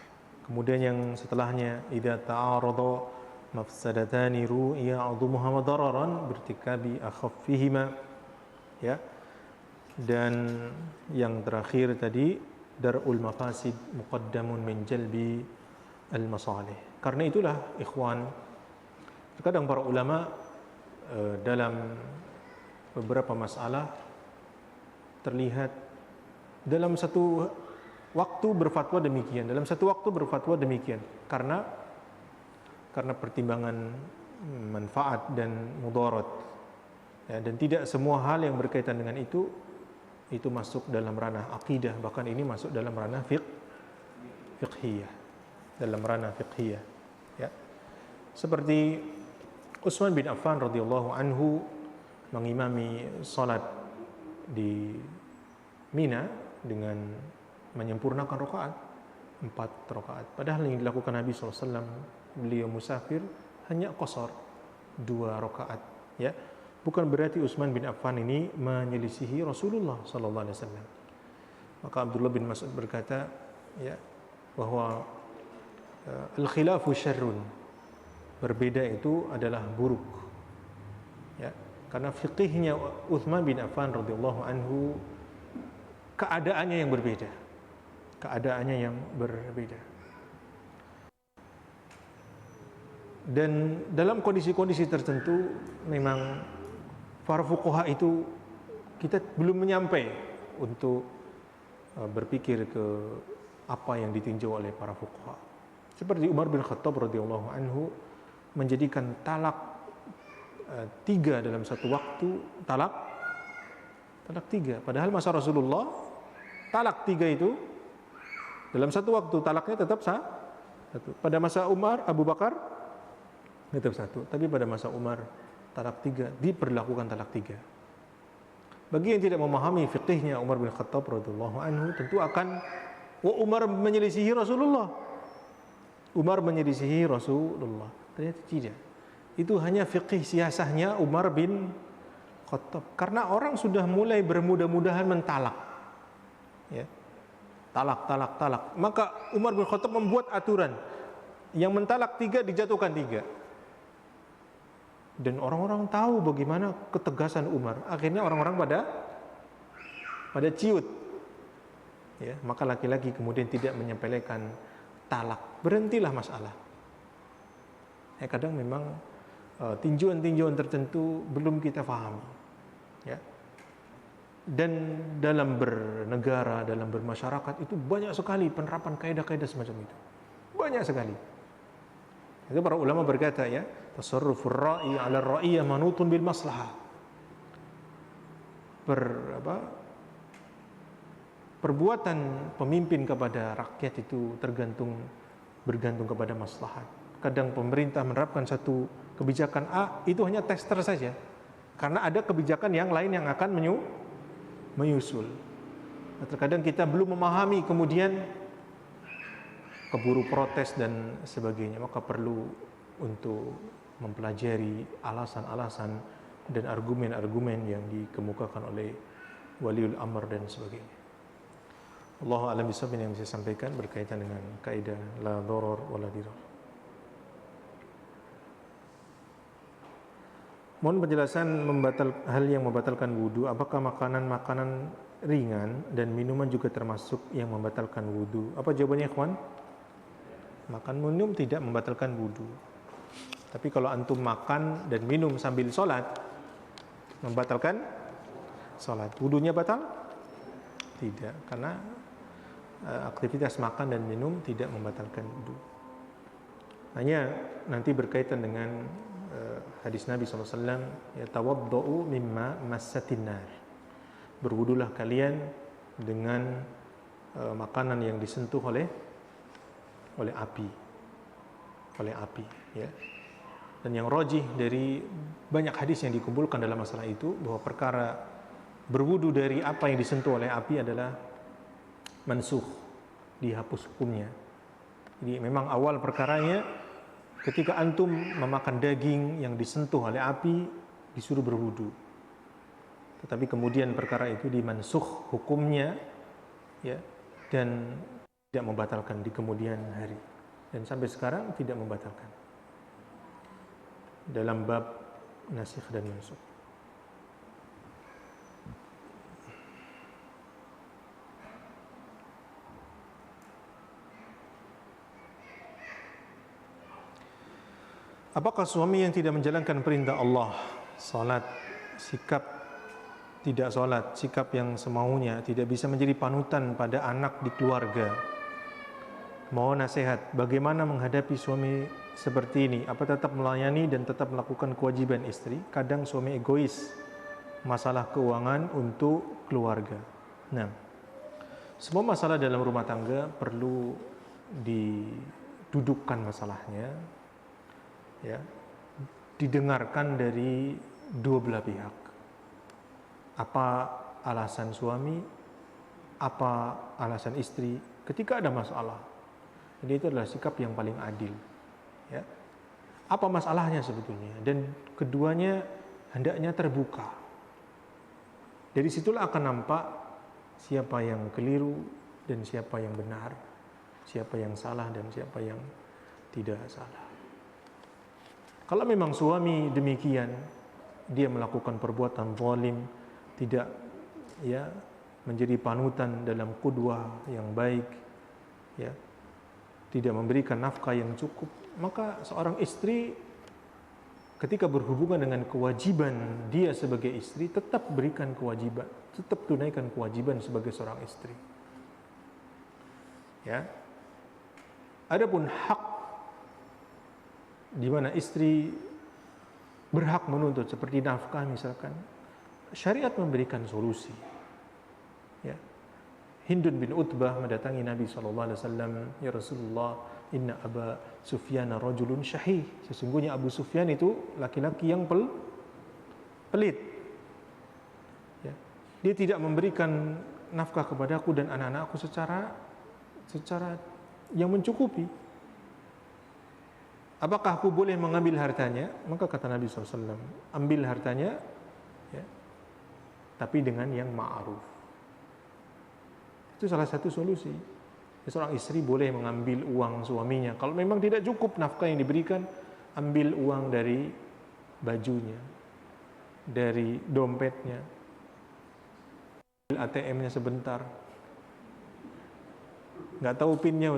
Kemudian yang setelahnya, idza ta'arada mafsadatani ru'iya 'udhumuha dararan birtikabi akhaffihima, ya. Dan yang terakhir tadi, dar'ul mafasid muqaddamun min jalbi al-masalih. Karena itulah ikhwan, terkadang para ulama dalam beberapa masalah terlihat dalam satu waktu berfatwa demikian, dalam satu waktu berfatwa demikian, karena pertimbangan manfaat dan mudarat, ya, dan tidak semua hal yang berkaitan dengan itu masuk dalam ranah akidah, bahkan ini masuk dalam ranah fiqhiyah, dalam ranah fiqhiyah, ya. Seperti Utsman bin Affan radhiyallahu anhu mengimami salat di Mina dengan menyempurnakan rakaat 4 rakaat, padahal yang dilakukan Nabi SAW, beliau musafir, hanya qasar 2 rakaat, ya. Bukan berarti Utsman bin Affan ini menyelisihi Rasulullah SAW. Maka Abdullah bin Mas'ud berkata, ya, bahwa al-khilafu syarrun, berbeda itu adalah buruk, ya, karena fiqihnya Utsman bin Affan radhiyallahu anhu keadaannya yang berbeda. Dan dalam kondisi-kondisi tertentu memang para fuqaha itu kita belum menyampai untuk berpikir ke apa yang ditinjau oleh para fuqaha. Seperti Umar bin Khattab radhiyallahu anhu menjadikan talak 3 dalam satu waktu, talak 3. Padahal masa Rasulullah talak 3 itu dalam satu waktu, talaknya tetap satu. Pada masa Umar, Abu Bakar tetap 1. Tapi pada masa Umar talak 3, diperlakukan talak 3. Bagi yang tidak memahami fiqihnya Umar bin Khattab radhiyallahu anhu, tentu akan Umar menyelisihi Rasulullah. Ternyata tidak. Itu hanya fiqih siasahnya Umar bin Khattab. Karena orang sudah mulai bermudah-mudahan mentalak, ya. Talak. Maka Umar bin Khattab membuat aturan, yang mentalak 3 dijatuhkan 3. Dan orang-orang tahu bagaimana ketegasan Umar. Akhirnya orang-orang pada ciut, ya. Maka laki-laki kemudian tidak menyepelekan talak, berhentilah masalah. Ya, kadang memang tinjauan-tinjauan tertentu belum kita pahami, ya. Dan dalam bernegara, dalam bermasyarakat itu banyak sekali penerapan kaidah-kaidah semacam itu, banyak sekali. Itu para ulama berkata, ya, tasarrufur ra'i 'ala ar-ra'iyah manutun bil maslahah. Perbuatan pemimpin kepada rakyat itu bergantung kepada maslahat. kadang pemerintah menerapkan satu kebijakan A, itu hanya tester saja. Karena ada kebijakan yang lain yang akan menyusul. Terkadang kita belum memahami, kemudian keburu protes dan sebagainya. Maka perlu untuk mempelajari alasan-alasan dan argumen-argumen yang dikemukakan oleh waliul amr dan sebagainya. Allahu a'lam bishawab yang bisa sampaikan berkaitan dengan kaidah la dharar wa la dirar. Mohon penjelasan hal yang membatalkan wudu. Apakah makanan-makanan ringan dan minuman juga termasuk yang membatalkan wudu? Apa jawabannya, ikhwan? Makan minum tidak membatalkan wudu. Tapi kalau antum makan dan minum sambil sholat, membatalkan sholat. Wudunya batal? Tidak, karena aktivitas makan dan minum tidak membatalkan wudu. Hanya nanti berkaitan dengan hadis Nabi SAW, ya, tawaddau mimma massatin nar. Berwudulah kalian dengan makanan yang disentuh oleh api, ya. Dan yang rajih dari banyak hadis yang dikumpulkan dalam masalah itu, bahwa perkara berwudu dari apa yang disentuh oleh api adalah mansukh, dihapus hukumnya. Jadi memang awal perkaranya ketika antum memakan daging yang disentuh oleh api disuruh berwudu. Tetapi kemudian perkara itu dimansukh hukumnya, ya, dan tidak membatalkan di kemudian hari. Dan sampai sekarang tidak membatalkan. Dalam bab nasikh dan mansukh. Apakah suami yang tidak menjalankan perintah Allah, salat, sikap tidak salat, sikap yang semaunya, tidak bisa menjadi panutan pada anak di keluarga? Mohon nasihat, bagaimana menghadapi suami seperti ini? Apa tetap melayani dan tetap melakukan kewajiban istri? Kadang suami egois, masalah keuangan untuk keluarga. Nah, semua masalah dalam rumah tangga perlu didudukkan masalahnya, ya, didengarkan dari dua belah pihak. Apa alasan suami, apa alasan istri ketika ada masalah. Jadi itu adalah sikap yang paling adil, ya. Apa masalahnya sebetulnya, dan keduanya hendaknya terbuka. Dari situlah akan nampak siapa yang keliru dan siapa yang benar, siapa yang salah dan siapa yang tidak salah. Kalau memang suami demikian, dia melakukan perbuatan zalim, tidak, ya, menjadi panutan dalam qudwah yang baik, ya, tidak memberikan nafkah yang cukup, maka seorang istri ketika berhubungan dengan kewajiban dia sebagai istri, tetap berikan kewajiban, tetap tunaikan kewajiban sebagai seorang istri, ya. Adapun hak di mana istri berhak menuntut seperti nafkah misalkan, syariat memberikan solusi, ya. Hindun bin Utbah mendatangi Nabi SAW, ya Rasulullah, inna Aba Sufyan rajulun syahih. Sesungguhnya Abu Sufyan itu laki-laki yang pelit, ya. Dia tidak memberikan nafkah kepadaku dan anak-anakku secara yang mencukupi. Apakah aku boleh mengambil hartanya? Maka kata Nabi SAW, ambil hartanya, ya, tapi dengan yang ma'ruf. Itu salah satu solusi. Seorang istri boleh mengambil uang suaminya. Kalau memang tidak cukup nafkah yang diberikan, ambil uang dari bajunya, dari dompetnya, ambil ATM-nya sebentar. Nggak tahu pinnya,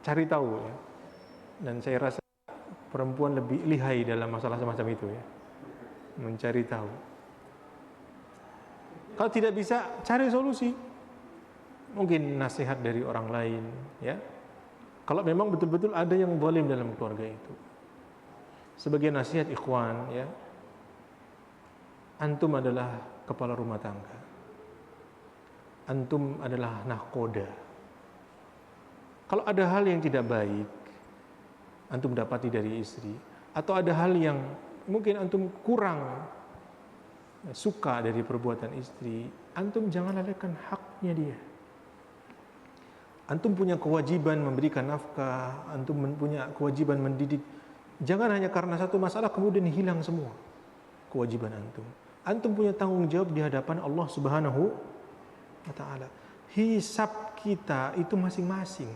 cari tahu, ya. Dan saya rasa perempuan lebih lihai dalam masalah semacam itu, ya, mencari tahu. Kalau tidak bisa, cari solusi. Mungkin nasihat dari orang lain, ya. Kalau memang betul-betul ada yang zalim dalam keluarga itu. Sebagai nasihat ikhwan, ya, antum adalah kepala rumah tangga. Antum adalah nahkoda. Kalau ada hal yang tidak baik, antum dapati dari istri, atau ada hal yang mungkin antum kurang suka dari perbuatan istri, antum jangan lalaikan haknya dia. Antum punya kewajiban memberikan nafkah, antum punya kewajiban mendidik. Jangan hanya karena satu masalah kemudian hilang semua kewajiban antum. Antum punya tanggung jawab di hadapan Allah Subhanahu wa taala. Hisab kita itu masing-masing.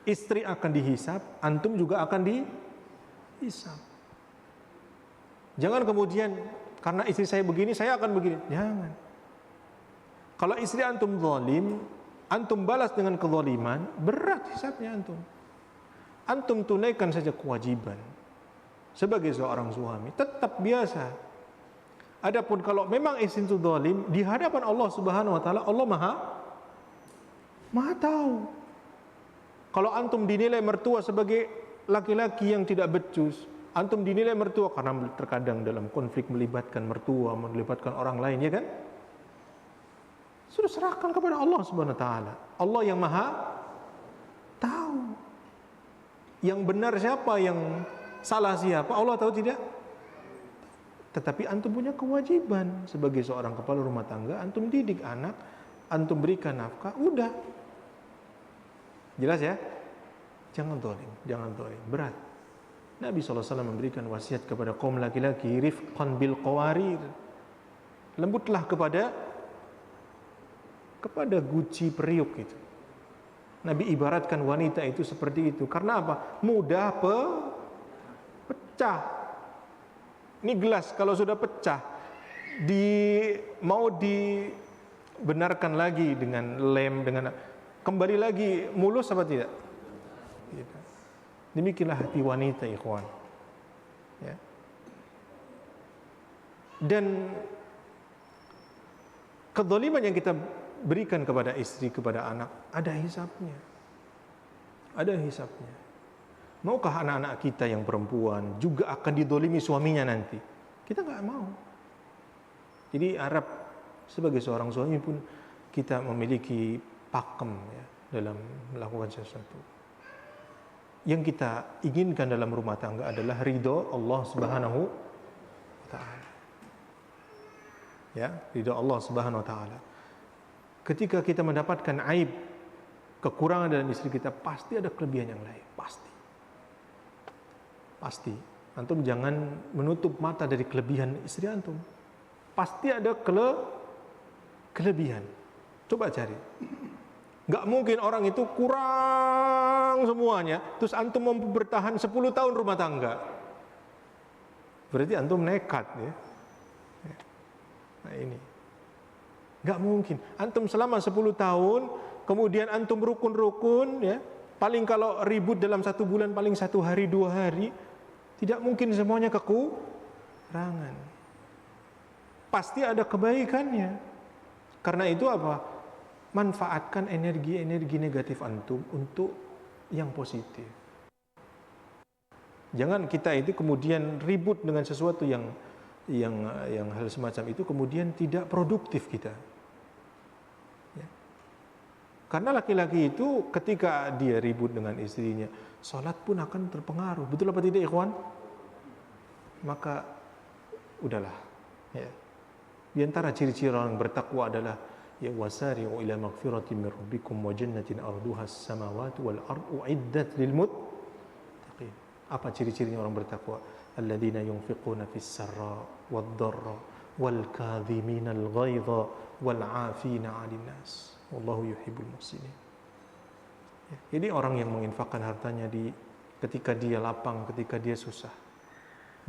Istri akan dihisab, antum juga akan dihisab. Jangan kemudian karena istri saya begini, saya akan begini. Jangan. Kalau istri antum zalim, antum balas dengan kezaliman, berat hisabnya antum. Antum tunaikan saja kewajiban sebagai seorang suami, tetap biasa. Adapun kalau memang istri itu zalim, di hadapan Allah Subhanahu wa taala, Allah Maha tahu. Kalau antum dinilai mertua sebagai laki-laki yang tidak becus, antum dinilai mertua karena terkadang dalam konflik melibatkan mertua, melibatkan orang lain, ya kan? Sudah serahkan kepada Allah Subhanahu wa taala. Allah yang Maha tahu. Yang benar siapa, yang salah siapa, Allah tahu tidak? Tetapi antum punya kewajiban sebagai seorang kepala rumah tangga, antum didik anak, antum berikan nafkah, udah. Jelas ya? Jangan zalim, berat. Nabi SAW memberikan wasiat kepada kaum laki-laki, rifqan bil qawarir. Lembutlah kepada guci periuk itu. Nabi ibaratkan wanita itu seperti itu. Karena apa? Mudah pecah. Ini gelas kalau sudah pecah, mau dibenarkan lagi dengan lem, dengan kembali lagi mulus apa tidak? Demikianlah hati wanita, ikhwan. Ya. Dan kezaliman yang kita berikan kepada istri, kepada anak, ada hisabnya. Ada hisabnya. Maukah anak-anak kita yang perempuan juga akan didolimi suaminya nanti? Kita nggak mau. Jadi harap sebagai seorang suami pun kita memiliki pakem ya, dalam melakukan sesuatu. Yang kita inginkan dalam rumah tangga adalah ridho Allah Subhanahu wa taala. Ya, ridho Allah Subhanahu wa taala. Ketika kita mendapatkan aib, kekurangan dalam istri kita, pasti ada kelebihan yang lain, pasti. Antum jangan menutup mata dari kelebihan istri antum. Pasti ada kelebihan. Coba cari. Gak mungkin orang itu kurang semuanya, terus antum mau bertahan 10 tahun rumah tangga. Berarti antum nekat ya. Nah ini. Gak mungkin. Antum selama 10 tahun, kemudian antum rukun-rukun ya. Paling kalau ribut dalam 1 bulan, paling 1 hari 2 hari. Tidak mungkin semuanya kekurangan. Pasti ada kebaikannya. Karena itu apa? Manfaatkan energi-energi negatif antum untuk yang positif. Jangan kita itu kemudian ribut dengan sesuatu yang hal semacam itu kemudian tidak produktif kita. Ya. Karena laki-laki itu ketika dia ribut dengan istrinya, salat pun akan terpengaruh. Betul apa tidak, ikhwan? Maka udahlah. Ya. Di antara ciri-ciri orang bertakwa adalah ya wasari'u ila maghfiratin min rabbikum wa jannatin arduha as-samawati wal ardu uiddat lil muttaqin. Apa ciri-cirinya orang bertakwa? Alladzina yunfiquna fis sarra wad dharra wal kadhimina al ghaidha wal 'afina 'anil nas. Wallahu yuhibbul muhsinin. Ya, jadi orang yang menginfakkan hartanya ketika dia lapang, ketika dia susah,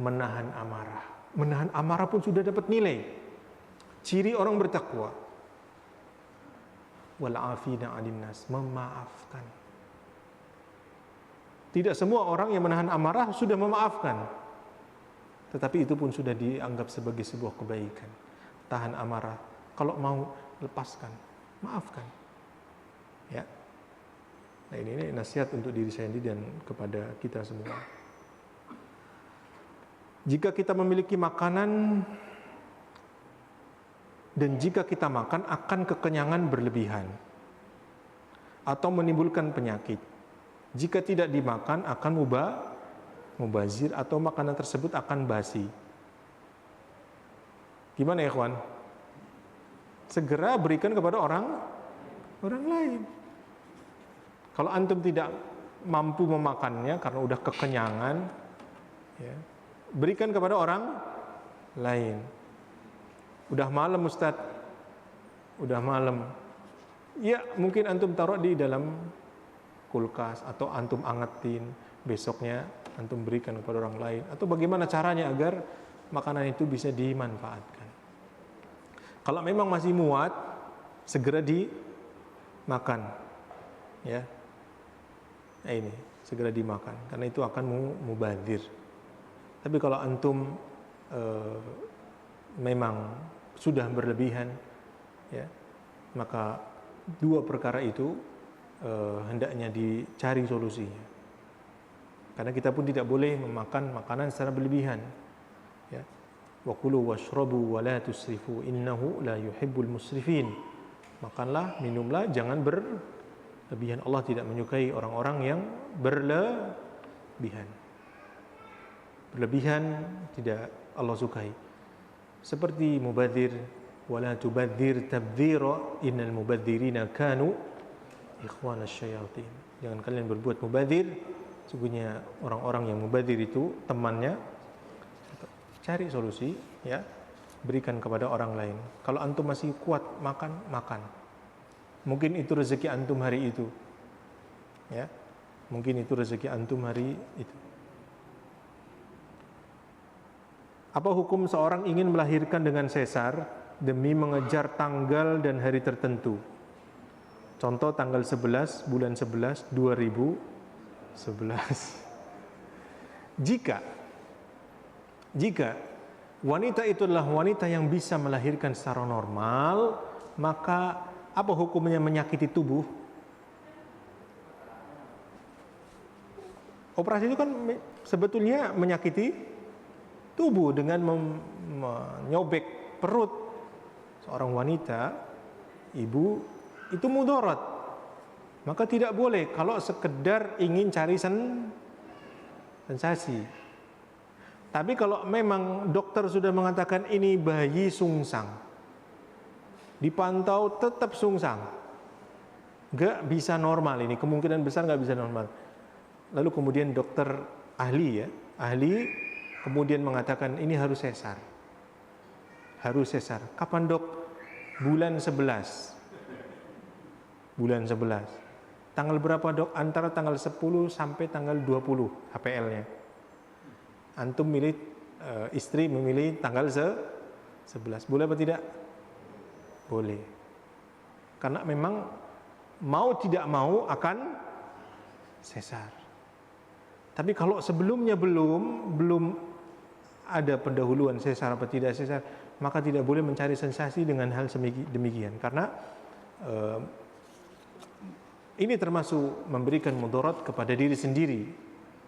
menahan amarah. Menahan amarah pun sudah dapat nilai. Ciri orang bertakwa. Wal 'afina 'anil nas, memaafkan. Tidak semua orang yang menahan amarah sudah memaafkan. Tetapi itu pun sudah dianggap sebagai sebuah kebaikan. Tahan amarah, kalau mau lepaskan, maafkan. Ya. Nah, ini nasihat untuk diri saya sendiri dan kepada kita semua. Jika kita memiliki makanan dan jika kita makan akan kekenyangan berlebihan atau menimbulkan penyakit, Jika tidak dimakan akan mubazir atau makanan tersebut akan basi. Gimana ya kawan? Segera berikan kepada orang lain. Kalau antum tidak mampu memakannya karena udah kekenyangan, ya, berikan kepada orang lain. Udah malam Ustadz, udah malam. Ya mungkin antum taruh di dalam kulkas atau antum angetin, besoknya antum berikan kepada orang lain. Atau bagaimana caranya agar makanan itu bisa dimanfaatkan. Kalau memang masih muat, segera dimakan, ya. Nah ini segera dimakan, karena itu akan mubazir. Tapi kalau antum memang sudah berlebihan, ya, maka dua perkara itu hendaknya dicari solusinya. Karena kita pun tidak boleh memakan makanan secara berlebihan. Ya. Wa kulu washrabu wa la tusrifu innahu la yuhibbul musrifin. Makanlah, minumlah, jangan berlebihan. Allah tidak menyukai orang-orang yang berlebihan. Berlebihan tidak Allah sukai. Seperti mubadzir, wala tubadzir tabdzira innal mubadzirina kanu ikhwanas syayatin. Jangan kalian berbuat mubadzir, sesungguhnya orang-orang yang mubadzir itu temannya. Cari solusi, ya, berikan kepada orang lain. Kalau antum masih kuat makan. Mungkin itu rezeki antum hari itu, ya, mungkin itu rezeki antum hari itu. Apa hukum seorang ingin melahirkan dengan sesar demi mengejar tanggal dan hari tertentu? Contoh tanggal 11 bulan 11 2011. Jika wanita itu adalah wanita yang bisa melahirkan secara normal, maka apa hukumnya menyakiti tubuh? Operasi itu kan sebetulnya menyakiti tubuh dengan menyobek perut seorang wanita, ibu, itu mudarat. Maka tidak boleh kalau sekedar ingin cari sensasi. Tapi kalau memang dokter sudah mengatakan ini bayi sungsang, dipantau tetap sungsang, gak bisa normal, ini kemungkinan besar gak bisa normal. Lalu kemudian dokter ahli kemudian mengatakan ini harus sesar. Kapan dok? Bulan 11. Tanggal berapa dok? Antara tanggal 10 sampai tanggal 20 HPL-nya. Antum milih, istri memilih tanggal 11. Boleh apa tidak? Boleh. Karena memang mau tidak mau akan sesar. Tapi kalau sebelumnya belum ada pendahuluan sesar apa tidak sesar, maka tidak boleh mencari sensasi dengan hal demikian. Karena ini termasuk memberikan mudarat kepada diri sendiri.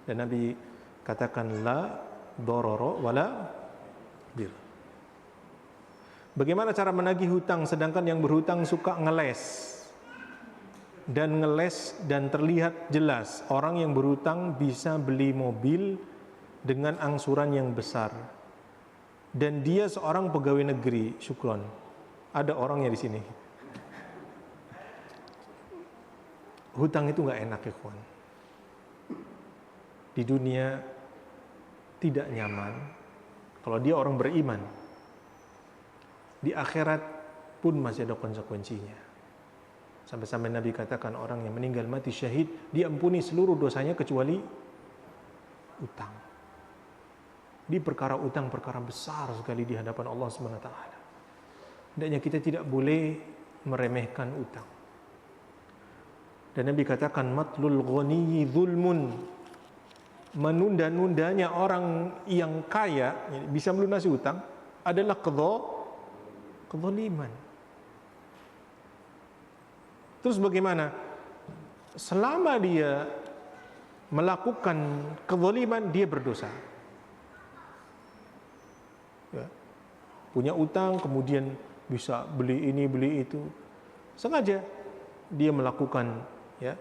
Dan Nabi katakan la darara wala dir. Bagaimana cara menagih hutang sedangkan yang berhutang suka ngeles dan terlihat jelas orang yang berhutang bisa beli mobil dengan angsuran yang besar dan dia seorang pegawai negeri. Syukron, ada orangnya di sini. Hutang itu nggak enak ya kawan. Di dunia tidak nyaman kalau dia orang beriman. Di akhirat pun masih ada konsekuensinya. Sampai-sampai Nabi katakan orang yang meninggal mati syahid diampuni seluruh dosanya kecuali utang. Di perkara utang perkara besar sekali di hadapan Allah Subhanahu wa taala. Hendaknya kita tidak boleh meremehkan utang. Dan Nabi katakan matlul ghaniyyi zulmun. Menunda-nundanya orang yang kaya bisa melunasi utang adalah kezaliman. Terus bagaimana? Selama dia melakukan kezaliman, dia berdosa. Ya. Punya utang, kemudian bisa beli ini, beli itu. Sengaja dia melakukan, ya,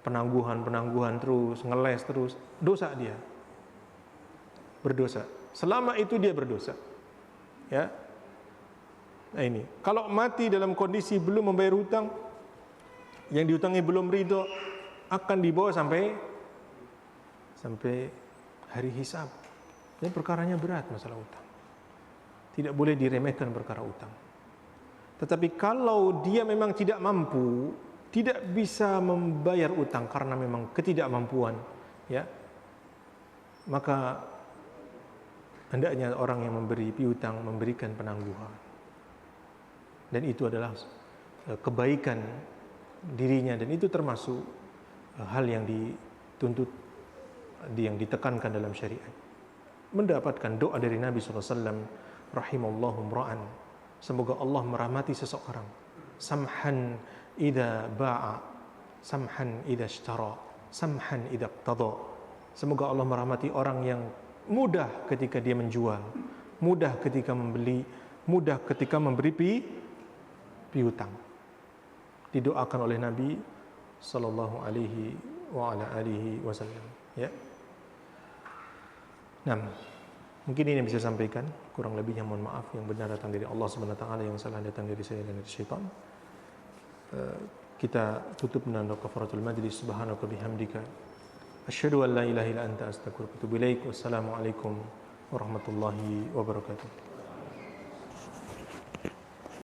penangguhan terus, ngeles terus, dosa dia. Berdosa. Selama itu dia berdosa. Ya. Nah ini, kalau mati dalam kondisi belum membayar hutang, yang dihutangi belum ridho, akan dibawa sampai hari hisab. Dan perkaranya berat masalah utang. Tidak boleh diremehkan perkara utang. Tetapi kalau dia memang tidak mampu, tidak bisa membayar utang karena memang ketidakmampuan, ya, maka hendaknya orang yang memberi piutang memberikan penangguhan. Dan itu adalah kebaikan dirinya, dan itu termasuk hal yang dituntut, yang ditekankan dalam syariat. Mendapatkan doa dari Nabi SAW, rahimallahu mra'an, semoga Allah merahmati seseorang, samhan idza ba'a, samhan idza ishtara, samhan idza iqtada. Semoga Allah merahmati orang yang mudah ketika dia menjual, mudah ketika membeli, mudah ketika memberi piutang. Didoakan oleh Nabi sallallahu alaihi wa ala alihi wasallam, ya. Nah, mungkin ini yang bisa sampaikan, kurang lebihnya mohon maaf. Yang benar datang dari Allah Subhanahu wa taala, yang salah datang dari saya dan dari syaitan. Kita tutup dengan doa kafaratul majlis. Subhanaka bihamdika asyhadu an la ilaha illa anta astaghfiruka wa atubu ilaik. Wassalamualaikum warahmatullahi wabarakatuh.